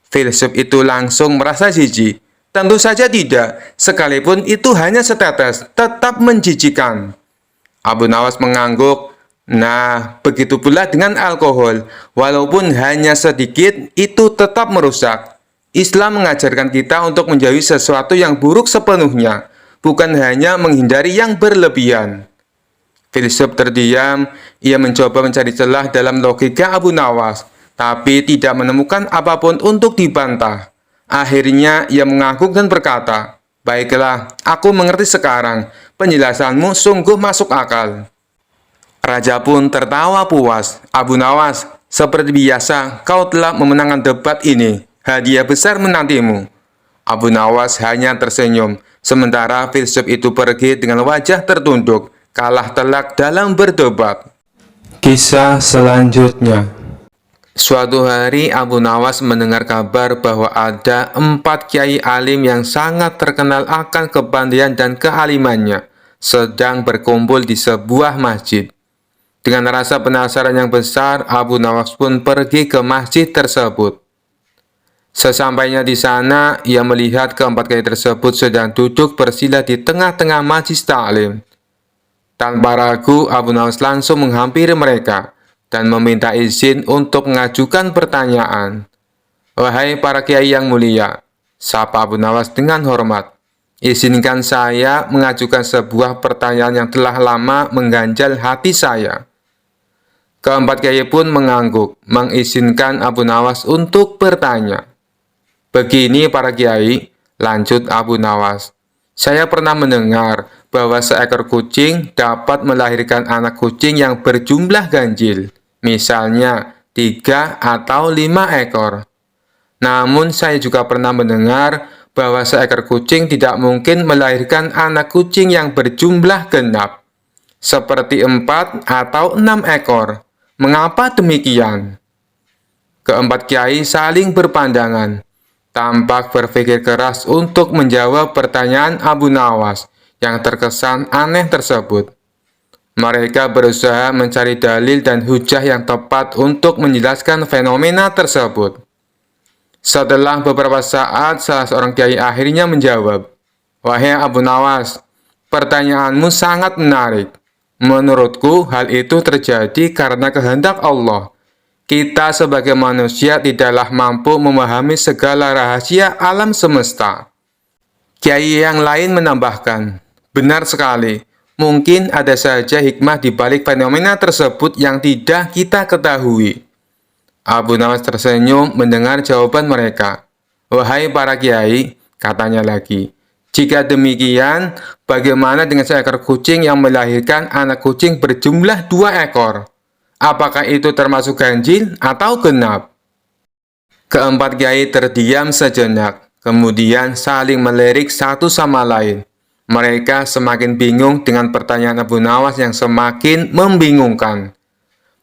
Filsuf itu langsung merasa jijik. Tentu saja tidak, sekalipun itu hanya setetes, tetap menjijikan. Abu Nawas mengangguk. Nah, begitu pula dengan alkohol. Walaupun hanya sedikit, itu tetap merusak. Islam mengajarkan kita untuk menjauhi sesuatu yang buruk sepenuhnya, bukan hanya menghindari yang berlebihan. Filsuf terdiam, ia mencoba mencari celah dalam logika Abu Nawas, tapi tidak menemukan apapun untuk dibantah. Akhirnya ia mengangguk dan berkata, "Baiklah, aku mengerti sekarang. Penjelasanmu sungguh masuk akal." Raja pun tertawa puas. "Abu Nawas, seperti biasa, kau telah memenangkan debat ini. Hadiah besar menantimu." Abu Nawas hanya tersenyum, sementara filsuf itu pergi dengan wajah tertunduk, kalah telak dalam berdebat. Kisah selanjutnya. Suatu hari Abu Nawas mendengar kabar bahwa ada 4 kiai alim yang sangat terkenal akan kepandaian dan kealimannya sedang berkumpul di sebuah masjid. Dengan rasa penasaran yang besar, Abu Nawas pun pergi ke masjid tersebut. Sesampainya di sana, ia melihat keempat kiai tersebut sedang duduk bersila di tengah-tengah majlis taklim. Tanpa ragu, Abu Nawas langsung menghampiri mereka dan meminta izin untuk mengajukan pertanyaan. "Wahai para kiai yang mulia," sapa Abu Nawas dengan hormat, "izinkan saya mengajukan sebuah pertanyaan yang telah lama mengganjal hati saya." Keempat kiai pun mengangguk, mengizinkan Abu Nawas untuk bertanya. "Begini para kiai," lanjut Abu Nawas, "saya pernah mendengar bahwa seekor kucing dapat melahirkan anak kucing yang berjumlah ganjil. Misalnya 3 atau 5 ekor. Namun saya juga pernah mendengar bahwa seekor kucing tidak mungkin melahirkan anak kucing yang berjumlah genap, seperti 4 atau 6 ekor. Mengapa demikian?" Keempat kiai saling berpandangan, tampak berpikir keras untuk menjawab pertanyaan Abu Nawas yang terkesan aneh tersebut. Mereka berusaha mencari dalil dan hujah yang tepat untuk menjelaskan fenomena tersebut. Setelah beberapa saat, salah seorang kiai akhirnya menjawab, "Wahai Abu Nawas, pertanyaanmu sangat menarik. Menurutku, hal itu terjadi karena kehendak Allah. Kita sebagai manusia tidaklah mampu memahami segala rahasia alam semesta." Kiai yang lain menambahkan, "Benar sekali. Mungkin ada saja hikmah di balik fenomena tersebut yang tidak kita ketahui." Abu Nawas tersenyum mendengar jawaban mereka. "Wahai para kiai," katanya lagi, "jika demikian, bagaimana dengan seekor kucing yang melahirkan anak kucing berjumlah 2 ekor? Apakah itu termasuk ganjil atau genap?" Keempat kiai terdiam sejenak, kemudian saling melirik satu sama lain. Mereka semakin bingung dengan pertanyaan Abu Nawas yang semakin membingungkan.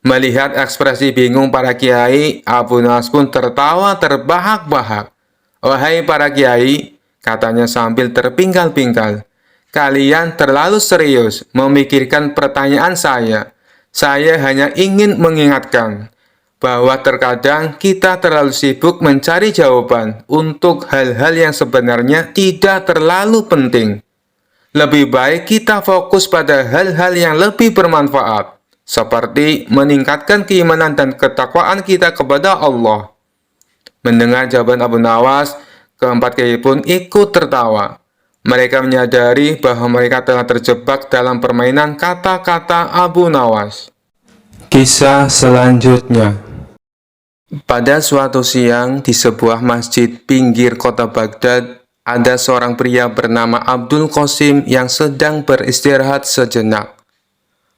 Melihat ekspresi bingung para kiai, Abu Nawas pun tertawa terbahak-bahak. "Wahai para kiai," katanya sambil terpingkal-pingkal, "kalian terlalu serius memikirkan pertanyaan saya. Saya hanya ingin mengingatkan bahwa terkadang kita terlalu sibuk mencari jawaban untuk hal-hal yang sebenarnya tidak terlalu penting. Lebih baik kita fokus pada hal-hal yang lebih bermanfaat, seperti meningkatkan keimanan dan ketakwaan kita kepada Allah." Mendengar jawaban Abu Nawas, Keempat kiai pun ikut tertawa. Mereka menyadari bahwa mereka telah terjebak dalam permainan kata-kata Abu Nawas. Kisah selanjutnya. Pada suatu siang di sebuah masjid pinggir kota Baghdad, ada seorang pria bernama Abdul Qasim yang sedang beristirahat sejenak.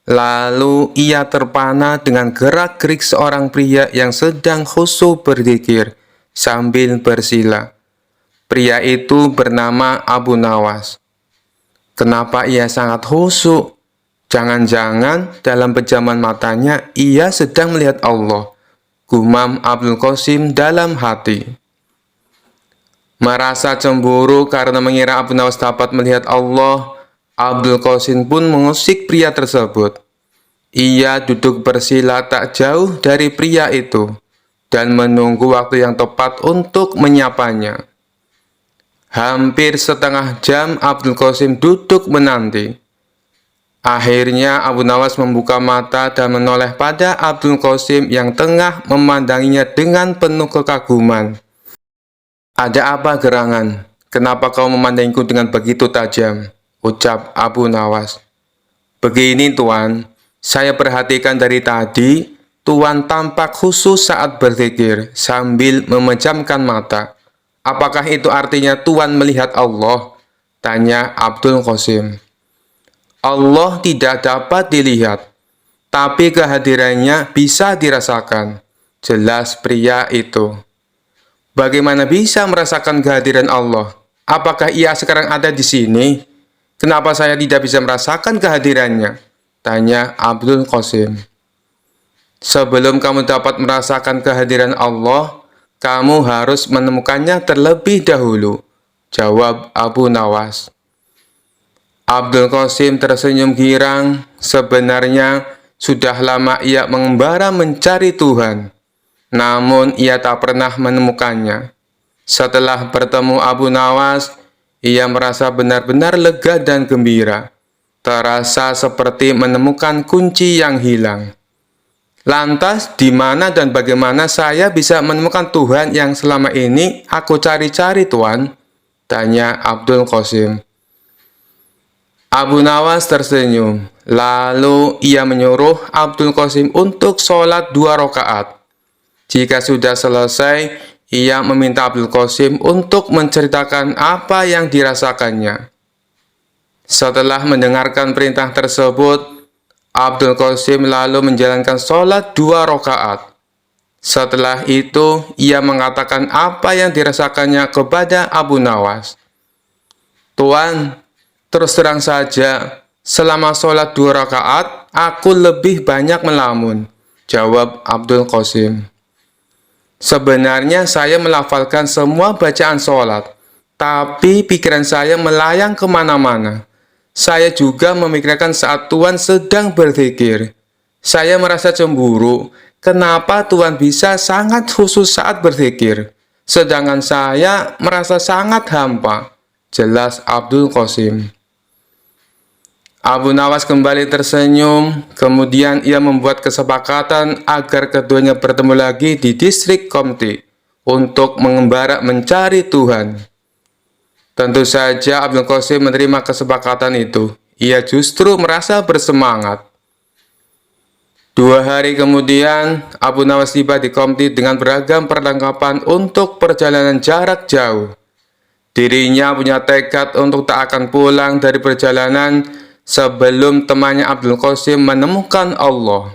Lalu ia terpana dengan gerak-gerik seorang pria yang sedang khusyuk berzikir sambil bersila. Pria itu bernama Abu Nawas. Kenapa ia sangat khusyuk? Jangan-jangan dalam pejaman matanya ia sedang melihat Allah, gumam Abdul Qasim dalam hati. Merasa cemburu karena mengira Abu Nawas dapat melihat Allah, Abdul Qasim pun mengusik pria tersebut. Ia duduk bersila tak jauh dari pria itu dan menunggu waktu yang tepat untuk menyapanya. Hampir setengah jam Abdul Qasim duduk menanti. Akhirnya Abu Nawas membuka mata dan menoleh pada Abdul Qasim yang tengah memandanginya dengan penuh kekaguman. "Ada apa gerangan? Kenapa kau memandangku dengan begitu tajam?" ucap Abu Nawas. "Begini Tuan, saya perhatikan dari tadi, Tuan tampak khusyuk saat berzikir sambil memejamkan mata. Apakah itu artinya Tuan melihat Allah?" tanya Abdul Qasim. "Allah tidak dapat dilihat, tapi kehadirannya bisa dirasakan," jelas pria itu. "Bagaimana bisa merasakan kehadiran Allah? Apakah ia sekarang ada di sini? Kenapa saya tidak bisa merasakan kehadirannya?" tanya Abdul Qasim. "Sebelum kamu dapat merasakan kehadiran Allah, kamu harus menemukannya terlebih dahulu," jawab Abu Nawas. Abdul Qasim tersenyum girang. Sebenarnya sudah lama ia mengembara mencari Tuhan, namun ia tak pernah menemukannya. Setelah bertemu Abu Nawas, ia merasa benar-benar lega dan gembira. Terasa seperti menemukan kunci yang hilang. "Lantas, di mana dan bagaimana saya bisa menemukan Tuhan yang selama ini aku cari-cari, Tuan?" tanya Abdul Qasim. Abu Nawas tersenyum. Lalu ia menyuruh Abdul Qasim untuk sholat 2 rakaat. Jika sudah selesai, ia meminta Abdul Qasim untuk menceritakan apa yang dirasakannya. Setelah mendengarkan perintah tersebut, Abdul Qasim lalu menjalankan sholat 2 rakaat. Setelah itu, ia mengatakan apa yang dirasakannya kepada Abu Nawas. "Tuan, terus terang saja, selama sholat 2 rakaat, aku lebih banyak melamun," jawab Abdul Qasim. "Sebenarnya saya melafalkan semua bacaan sholat, tapi pikiran saya melayang kemana-mana. Saya juga memikirkan saat Tuan sedang berzikir. Saya merasa cemburu, kenapa Tuan bisa sangat khusyuk saat berzikir, sedangkan saya merasa sangat hampa," jelas Abdul Qasim. Abu Nawas kembali tersenyum, kemudian ia membuat kesepakatan agar keduanya bertemu lagi di distrik Qomti untuk mengembara mencari Tuhan. Tentu saja Abdul Qasim menerima kesepakatan itu. Ia justru merasa bersemangat. 2 hari kemudian, Abu Nawas tiba di Qomti dengan beragam perlengkapan untuk perjalanan jarak jauh. Dirinya punya tekad untuk tak akan pulang dari perjalanan sebelum temannya Abdul Qasim menemukan Allah.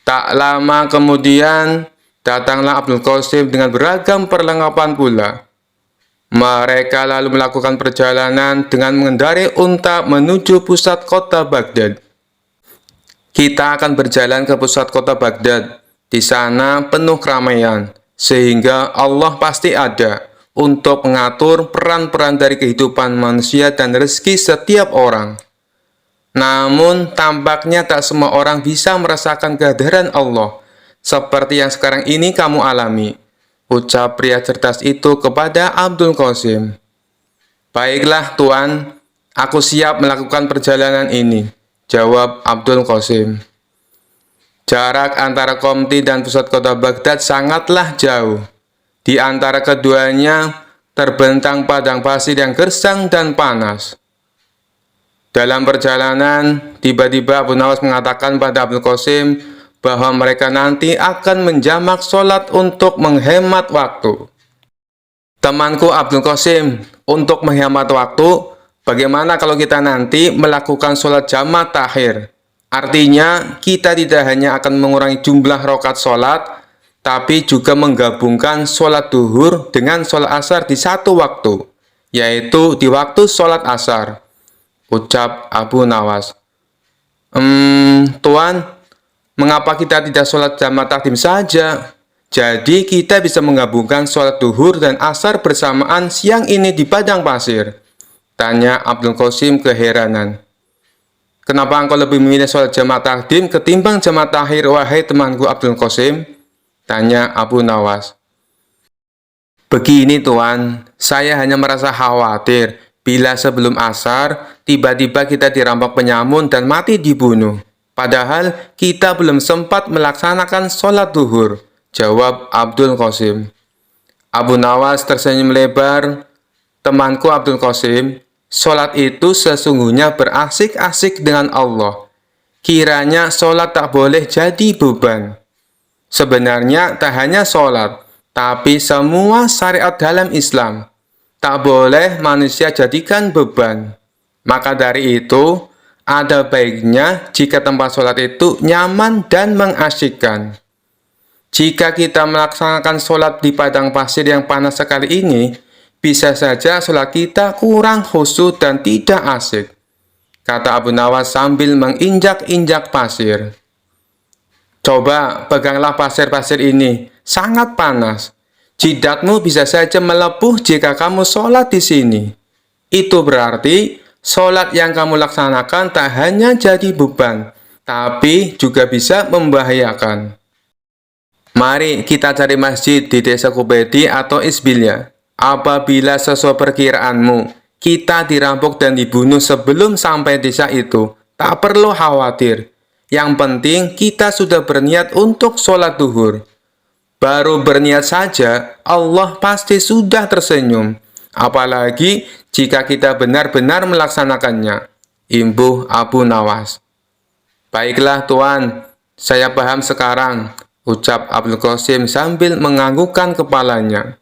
Tak lama kemudian, datanglah Abdul Qasim dengan beragam perlengkapan pula. Mereka lalu melakukan perjalanan dengan mengendarai unta menuju pusat kota Baghdad. "Kita akan berjalan ke pusat kota Baghdad. Di sana penuh keramaian, sehingga Allah pasti ada untuk mengatur peran-peran dari kehidupan manusia dan rezeki setiap orang. Namun, tampaknya tak semua orang bisa merasakan kehadiran Allah, seperti yang sekarang ini kamu alami," ucap pria cerdas itu kepada Abdul Qasim. "Baiklah Tuan, aku siap melakukan perjalanan ini," jawab Abdul Qasim. Jarak antara Qomti dan pusat kota Baghdad sangatlah jauh. Di antara keduanya, terbentang padang pasir yang gersang dan panas. Dalam perjalanan, tiba-tiba Abu Nawas mengatakan pada Abdul Qasim bahwa mereka nanti akan menjamak sholat untuk menghemat waktu. Temanku Abdul Qasim, untuk menghemat waktu, bagaimana kalau kita nanti melakukan sholat jamak takhir? Artinya, kita tidak hanya akan mengurangi jumlah rakaat sholat, tapi juga menggabungkan sholat duhur dengan sholat asar di satu waktu, yaitu di waktu sholat asar. Ucap Abu Nawas. Tuan, mengapa kita tidak sholat jamak takdim saja? Jadi kita bisa menggabungkan sholat duhur dan asar bersamaan siang ini di padang pasir. Tanya Abdul Qasim keheranan. Kenapa engkau lebih memilih sholat jamak takdim ketimbang jamak takhir, wahai temanku Abdul Qasim? Tanya Abu Nawas. Begini tuan, saya hanya merasa khawatir bila sebelum asar, tiba-tiba kita dirampok penyamun dan mati dibunuh. Padahal kita belum sempat melaksanakan sholat duhur, jawab Abdul Qasim. Abu Nawas tersenyum lebar. Temanku Abdul Qasim, sholat itu sesungguhnya berasik-asik dengan Allah. Kiranya sholat tak boleh jadi beban. Sebenarnya tak hanya sholat, tapi semua syariat dalam Islam tak boleh manusia jadikan beban. Maka dari itu, ada baiknya jika tempat sholat itu nyaman dan mengasyikkan. Jika kita melaksanakan sholat di padang pasir yang panas sekali ini, bisa saja sholat kita kurang khusyuk dan tidak asyik, kata Abu Nawas sambil menginjak-injak pasir. Coba peganglah pasir-pasir ini, sangat panas. Jidatmu bisa saja melepuh jika kamu sholat di sini. Itu berarti sholat yang kamu laksanakan tak hanya jadi beban, tapi juga bisa membahayakan. Mari kita cari masjid di desa Kubedi atau Isbilya. Apabila sesuai perkiraanmu, kita dirampok dan dibunuh sebelum sampai desa itu, tak perlu khawatir. Yang penting kita sudah berniat untuk sholat duhur. Baru berniat saja, Allah pasti sudah tersenyum. Apalagi jika kita benar-benar melaksanakannya. Imbuh Abu Nawas. Baiklah tuan, saya paham sekarang, ucap Abdul Qasim sambil menganggukkan kepalanya.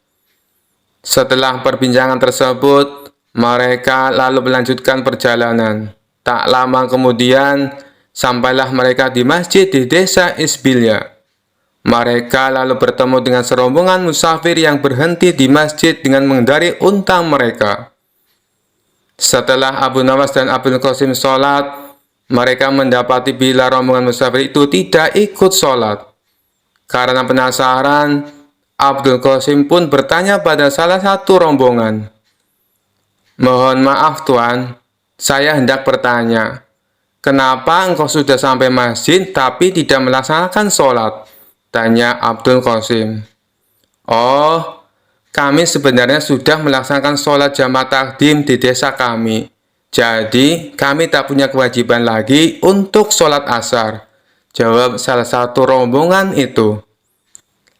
Setelah perbincangan tersebut, mereka lalu melanjutkan perjalanan. Tak lama kemudian, sampailah mereka di masjid di desa Isbilya. Mereka lalu bertemu dengan serombongan musafir yang berhenti di masjid dengan mengendarai unta mereka. Setelah Abu Nawas dan Abdul Qasim sholat, mereka mendapati bila rombongan musafir itu tidak ikut sholat. Karena penasaran, Abdul Qasim pun bertanya pada salah satu rombongan. Mohon maaf tuan, saya hendak bertanya, kenapa engkau sudah sampai masjid tapi tidak melaksanakan sholat? Tanya Abdul Qasim. Oh, kami sebenarnya sudah melaksanakan sholat jamak takdim di desa kami. Jadi, kami tak punya kewajiban lagi untuk sholat asar, jawab salah satu rombongan itu.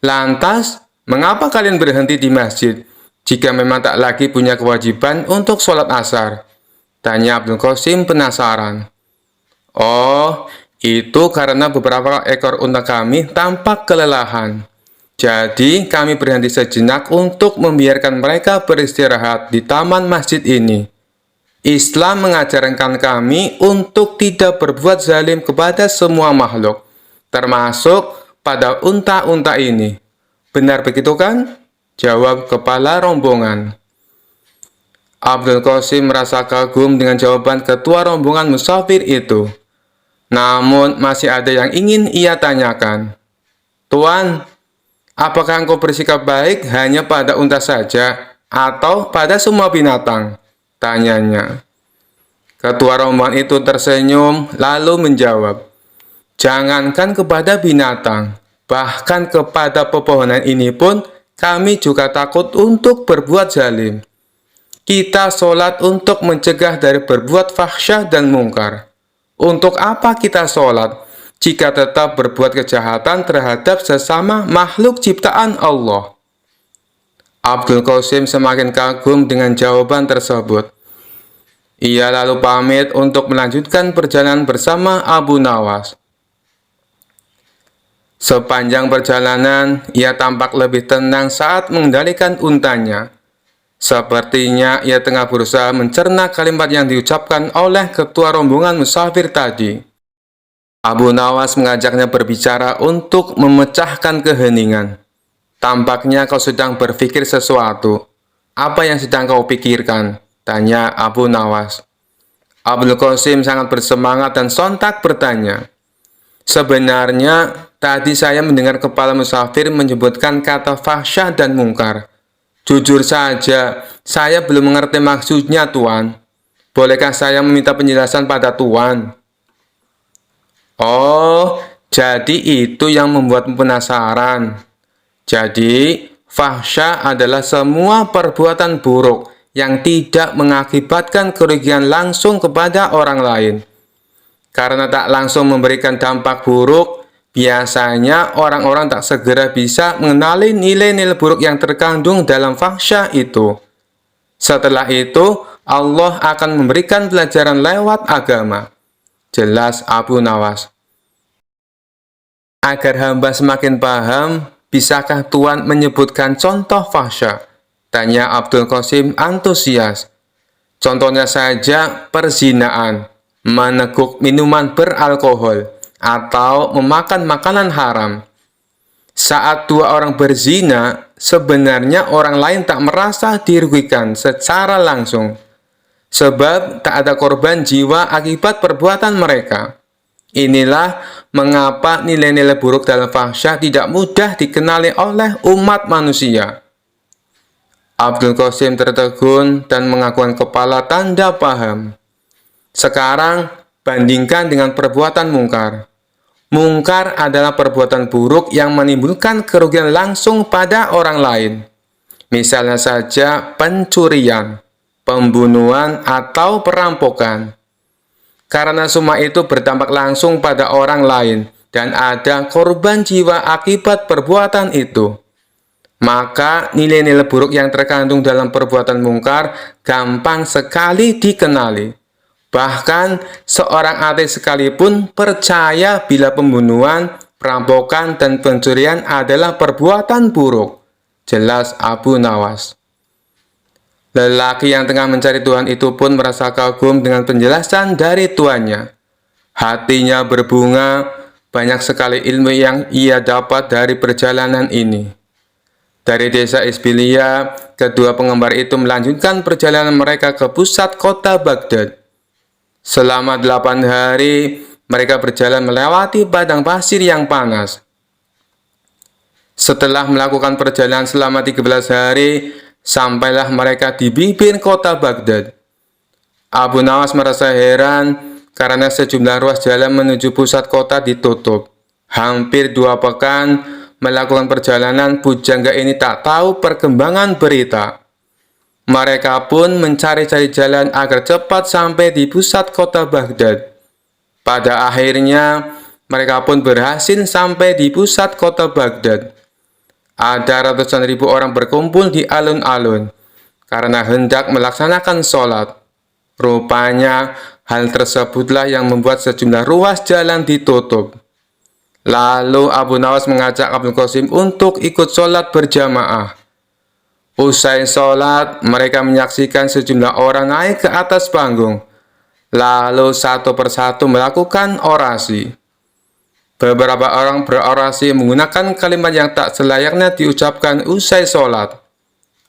Lantas, mengapa kalian berhenti di masjid jika memang tak lagi punya kewajiban untuk sholat asar? Tanya Abdul Qasim penasaran. Oh, itu karena beberapa ekor unta kami tampak kelelahan. Jadi, kami berhenti sejenak untuk membiarkan mereka beristirahat di taman masjid ini. Islam mengajarkan kami untuk tidak berbuat zalim kepada semua makhluk, termasuk pada unta-unta ini. Benar begitu kan? Jawab kepala rombongan. Abdul Qasim merasa kagum dengan jawaban ketua rombongan musafir itu. Namun masih ada yang ingin ia tanyakan. Tuan, apakah engkau bersikap baik hanya pada unta saja atau pada semua binatang? Tanyanya. Ketua rombongan itu tersenyum lalu menjawab, jangankan kepada binatang, bahkan kepada pepohonan ini pun kami juga takut untuk berbuat zalim. Kita sholat untuk mencegah dari berbuat fahsyah dan mungkar. Untuk apa kita sholat jika tetap berbuat kejahatan terhadap sesama makhluk ciptaan Allah? Abdul Qasim semakin kagum dengan jawaban tersebut. Ia lalu pamit untuk melanjutkan perjalanan bersama Abu Nawas. Sepanjang perjalanan, ia tampak lebih tenang saat mengendalikan untanya. Sepertinya ia tengah berusaha mencerna kalimat yang diucapkan oleh ketua rombongan musafir tadi. Abu Nawas mengajaknya berbicara untuk memecahkan keheningan. Tampaknya kau sedang berpikir sesuatu. Apa yang sedang kau pikirkan? Tanya Abu Nawas. Abdul Qasim sangat bersemangat dan sontak bertanya. Sebenarnya, tadi saya mendengar kepala musafir menyebutkan kata fahsyah dan mungkar. Jujur saja, saya belum mengerti maksudnya, Tuan. Bolehkah saya meminta penjelasan pada Tuan? Oh, jadi itu yang membuatmu penasaran. Jadi, fahsyah adalah semua perbuatan buruk yang tidak mengakibatkan kerugian langsung kepada orang lain. Karena tak langsung memberikan dampak buruk, biasanya orang-orang tak segera bisa mengenali nilai-nilai buruk yang terkandung dalam fahsyah itu. Setelah itu, Allah akan memberikan pelajaran lewat agama. Jelas Abu Nawas. Agar hamba semakin paham, bisakah Tuan menyebutkan contoh fahsyah? Tanya Abdul Qasim antusias. Contohnya saja perzinaan, meneguk minuman beralkohol, atau memakan makanan haram. Saat dua orang berzina, sebenarnya orang lain tak merasa dirugikan secara langsung, sebab tak ada korban jiwa akibat perbuatan mereka. Inilah mengapa nilai-nilai buruk dalam fahsyah tidak mudah dikenali oleh umat manusia. Abdul Qasim tertegun dan mengakukan kepala tanda paham. Sekarang, bandingkan dengan perbuatan mungkar. Mungkar adalah perbuatan buruk yang menimbulkan kerugian langsung pada orang lain. Misalnya saja pencurian, pembunuhan, atau perampokan. Karena semua itu berdampak langsung pada orang lain dan ada korban jiwa akibat perbuatan itu. Maka nilai-nilai buruk yang terkandung dalam perbuatan mungkar gampang sekali dikenali. Bahkan seorang ateis sekalipun percaya bila pembunuhan, perampokan, dan pencurian adalah perbuatan buruk. Jelas Abu Nawas. Lelaki yang tengah mencari Tuhan itu pun merasa kagum dengan penjelasan dari tuannya. Hatinya berbunga, banyak sekali ilmu yang ia dapat dari perjalanan ini. Dari desa Isbilia, kedua penggemar itu melanjutkan perjalanan mereka ke pusat kota Baghdad. Selama 8 hari, mereka berjalan melewati padang pasir yang panas. Setelah melakukan perjalanan selama 13 hari, sampailah mereka di bibir kota Baghdad. Abu Nawas merasa heran karena sejumlah ruas jalan menuju pusat kota ditutup. Hampir 2 pekan melakukan perjalanan, pujangga ini tak tahu perkembangan berita. Mereka pun mencari-cari jalan agar cepat sampai di pusat kota Baghdad. Pada akhirnya, mereka pun berhasil sampai di pusat kota Baghdad. Ada ratusan ribu orang berkumpul di alun-alun karena hendak melaksanakan sholat. Rupanya, hal tersebutlah yang membuat sejumlah ruas jalan ditutup. Lalu Abu Nawas mengajak Abdul Qasim untuk ikut sholat berjamaah. Usai sholat, mereka menyaksikan sejumlah orang naik ke atas panggung, lalu satu persatu melakukan orasi. Beberapa orang berorasi menggunakan kalimat yang tak selayaknya diucapkan usai sholat.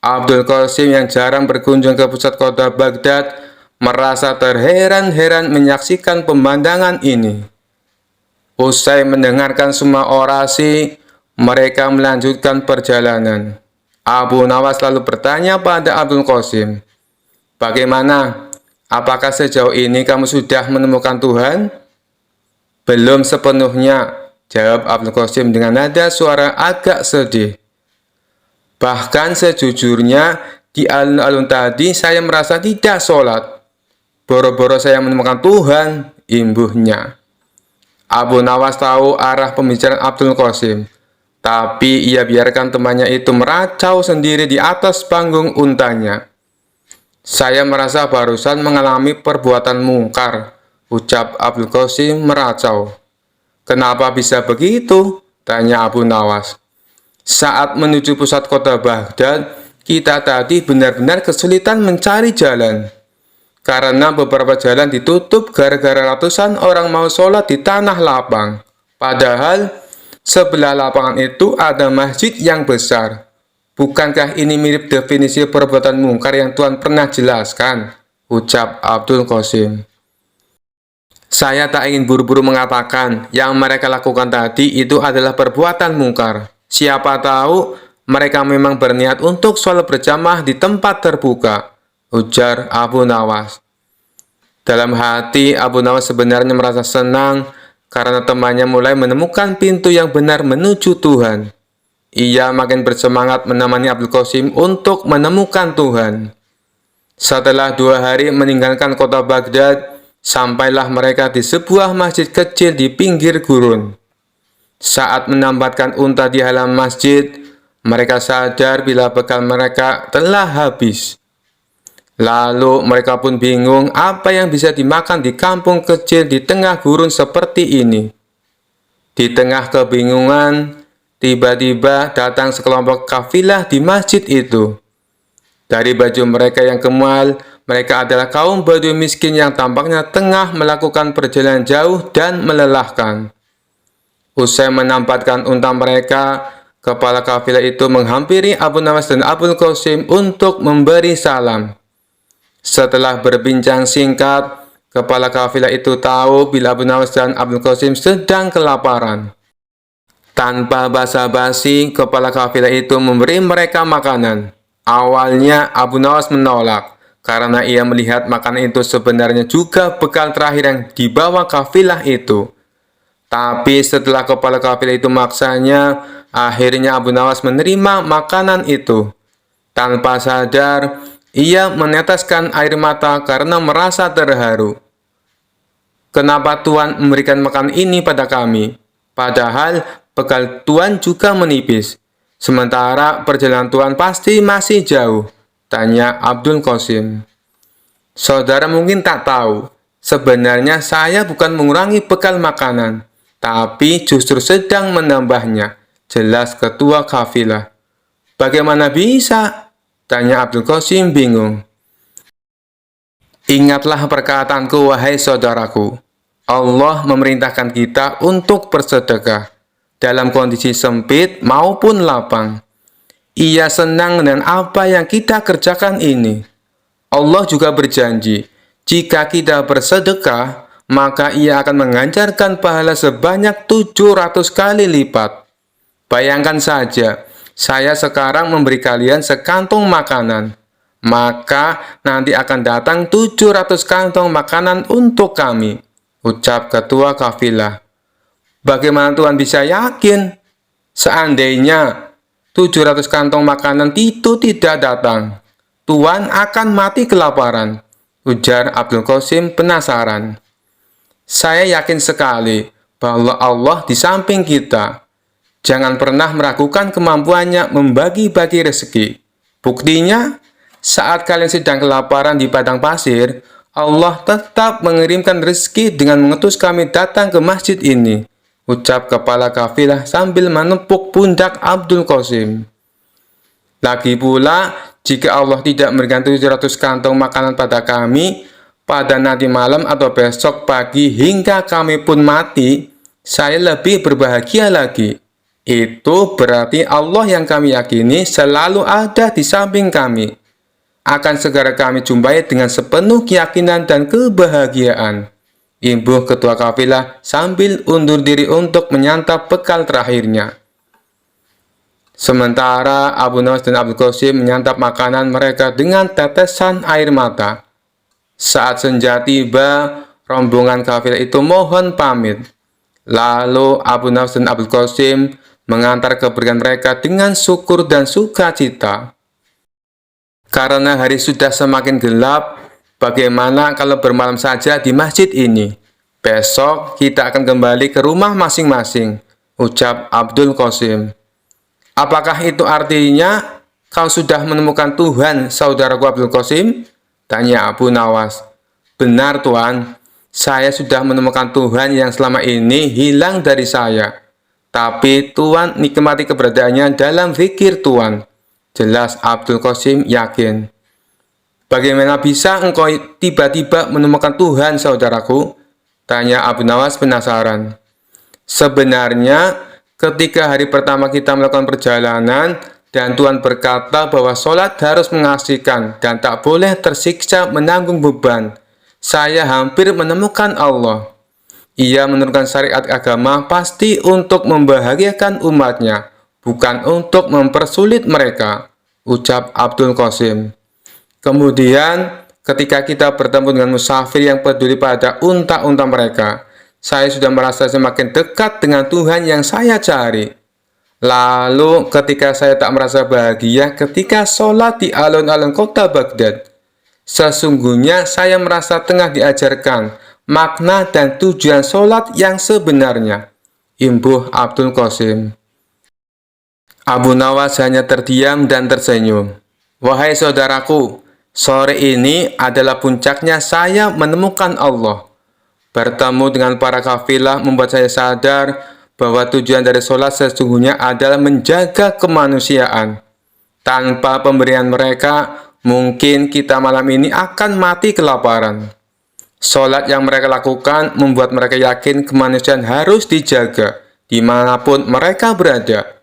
Abdul Qasim yang jarang berkunjung ke pusat kota Baghdad merasa terheran-heran menyaksikan pemandangan ini. Usai mendengarkan semua orasi, mereka melanjutkan perjalanan. Abu Nawas lalu bertanya pada Abdul Qasim, "Bagaimana? Apakah sejauh ini kamu sudah menemukan Tuhan?" "Belum sepenuhnya," jawab Abdul Qasim dengan nada suara agak sedih. "Bahkan sejujurnya, di alun-alun tadi saya merasa tidak sholat. Boro-boro saya menemukan Tuhan," imbuhnya. Abu Nawas tahu arah pembicaraan Abdul Qasim. Tapi ia biarkan temannya itu meracau sendiri di atas panggung untanya. Saya merasa barusan mengalami perbuatan mungkar, ucap Abdul Qasim meracau. Kenapa bisa begitu? Tanya Abu Nawas. Saat menuju pusat kota Baghdad, kita tadi benar-benar kesulitan mencari jalan. Karena beberapa jalan ditutup gara-gara ratusan orang mau sholat di tanah lapang. Padahal sebelah lapangan itu ada masjid yang besar. Bukankah ini mirip definisi perbuatan mungkar yang Tuhan pernah jelaskan? Ucap Abdul Qasim. Saya tak ingin buru-buru mengatakan yang mereka lakukan tadi itu adalah perbuatan mungkar. Siapa tahu mereka memang berniat untuk sholat berjamaah di tempat terbuka, ujar Abu Nawas. Dalam hati, Abu Nawas sebenarnya merasa senang karena temannya mulai menemukan pintu yang benar menuju Tuhan. Ia makin bersemangat menemani Abdul Qasim untuk menemukan Tuhan. Setelah 2 hari meninggalkan kota Baghdad, sampailah mereka di sebuah masjid kecil di pinggir gurun. Saat menambatkan unta di halaman masjid, mereka sadar bila bekal mereka telah habis. Lalu mereka pun bingung apa yang bisa dimakan di kampung kecil di tengah gurun seperti ini. Di tengah kebingungan, tiba-tiba datang sekelompok kafilah di masjid itu. Dari baju mereka yang kemal, mereka adalah kaum Badui miskin yang tampaknya tengah melakukan perjalanan jauh dan melelahkan. Usai menampatkan unta mereka, kepala kafilah itu menghampiri Abu Nawas dan Abdul Qasim untuk memberi salam. Setelah berbincang singkat, kepala kafilah itu tahu bila Abu Nawas dan Abdul Qasim sedang kelaparan. Tanpa basa-basi, kepala kafilah itu memberi mereka makanan. Awalnya Abu Nawas menolak, karena ia melihat makanan itu sebenarnya juga bekal terakhir yang dibawa kafilah itu. Tapi setelah kepala kafilah itu maksanya, akhirnya Abu Nawas menerima makanan itu. Tanpa sadar, ia meneteskan air mata karena merasa terharu. Kenapa Tuhan memberikan makanan ini pada kami? Padahal bekal Tuhan juga menipis. Sementara perjalanan Tuhan pasti masih jauh, tanya Abdul Qasim. Saudara mungkin tak tahu, sebenarnya saya bukan mengurangi bekal makanan, tapi justru sedang menambahnya, jelas ketua kafilah. Bagaimana bisa? Tanya Abdul Qasim bingung. Ingatlah perkataanku wahai saudaraku. Allah memerintahkan kita untuk bersedekah dalam kondisi sempit maupun lapang. Ia senang dengan apa yang kita kerjakan ini. Allah juga berjanji, jika kita bersedekah, maka ia akan menganjarkan pahala sebanyak 700 kali lipat. Bayangkan saja, saya sekarang memberi kalian sekantong makanan, maka nanti akan datang 700 kantong makanan untuk kami, ucap ketua kafilah. Bagaimana Tuhan bisa yakin? Seandainya 700 kantong makanan itu tidak datang, Tuhan akan mati kelaparan, ujar Abdul Qasim penasaran. Saya yakin sekali bahwa Allah di samping kita. Jangan pernah meragukan kemampuannya membagi-bagi rezeki. Buktinya, saat kalian sedang kelaparan di padang pasir, Allah tetap mengirimkan rezeki dengan mengutus kami datang ke masjid ini, ucap kepala kafilah sambil menepuk pundak Abdul Qasim. Lagi pula, jika Allah tidak memberikan 700 kantong makanan pada kami, pada nanti malam atau besok pagi hingga kami pun mati, saya lebih berbahagia lagi. Itu berarti Allah yang kami yakini selalu ada di samping kami. Akan segera kami jumpai dengan sepenuh keyakinan dan kebahagiaan. Imbuh ketua kafilah sambil undur diri untuk menyantap bekal terakhirnya. Sementara Abu Nawas dan Abdul Qasim menyantap makanan mereka dengan tetesan air mata. Saat senja tiba, rombongan kafilah itu mohon pamit. Lalu Abu Nawas dan Abdul Qasim mengantar kepergian mereka dengan syukur dan sukacita. Karena hari sudah semakin gelap, bagaimana kalau bermalam saja di masjid ini? Besok kita akan kembali ke rumah masing-masing, ucap Abdul Qasim. Apakah itu artinya kau sudah menemukan Tuhan, saudaraku Abdul Qasim? Tanya Abu Nawas. Benar, Tuan. Saya sudah menemukan Tuhan yang selama ini hilang dari saya. Tapi Tuan nikmati keberadaannya dalam zikir Tuan. Jelas Abdul Qasim yakin. Bagaimana bisa engkau tiba-tiba menemukan Tuhan, saudaraku? Tanya Abu Nawas penasaran. Sebenarnya, ketika hari pertama kita melakukan perjalanan, dan Tuhan berkata bahwa sholat harus mengasihkan dan tak boleh tersiksa menanggung beban, saya hampir menemukan Allah. Ia menurunkan syariat agama pasti untuk membahagiakan umatnya, bukan untuk mempersulit mereka, ucap Abdul Qasim. Kemudian, ketika kita bertemu dengan musafir yang peduli pada unta-unta mereka, saya sudah merasa semakin dekat dengan Tuhan yang saya cari. Lalu, ketika saya tak merasa bahagia ketika sholat di alun-alun kota Baghdad, sesungguhnya saya merasa tengah diajarkan makna dan tujuan sholat yang sebenarnya. Imbuh Abdul Qasim. Abu Nawas hanya terdiam dan tersenyum. Wahai saudaraku, sore ini adalah puncaknya saya menemukan Allah. Bertemu dengan para kafilah membuat saya sadar bahwa tujuan dari sholat sesungguhnya adalah menjaga kemanusiaan. Tanpa pemberian mereka, mungkin kita malam ini akan mati kelaparan. Sholat yang mereka lakukan membuat mereka yakin kemanusiaan harus dijaga dimanapun mereka berada.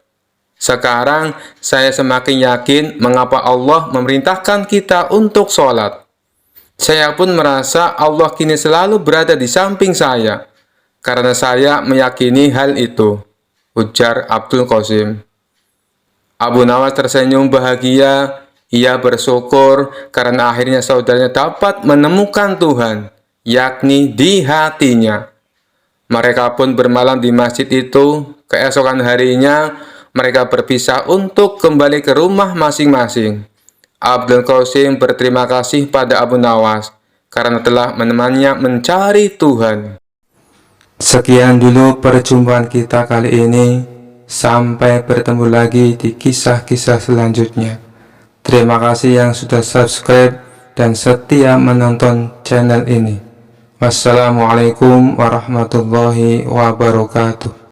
Sekarang, saya semakin yakin mengapa Allah memerintahkan kita untuk sholat. Saya pun merasa Allah kini selalu berada di samping saya, karena saya meyakini hal itu, ujar Abdul Qasim. Abu Nawas tersenyum bahagia. Ia bersyukur karena akhirnya saudaranya dapat menemukan Tuhan, yakni di hatinya. Mereka pun bermalam di masjid itu. Keesokan harinya, mereka berpisah untuk kembali ke rumah masing-masing. Abdul Qasim berterima kasih pada Abu Nawas karena telah menemaninya mencari Tuhan. Sekian dulu perjumpaan kita kali ini. Sampai bertemu lagi di kisah-kisah selanjutnya. Terima kasih yang sudah subscribe dan setia menonton channel ini. Wassalamualaikum warahmatullahi wabarakatuh.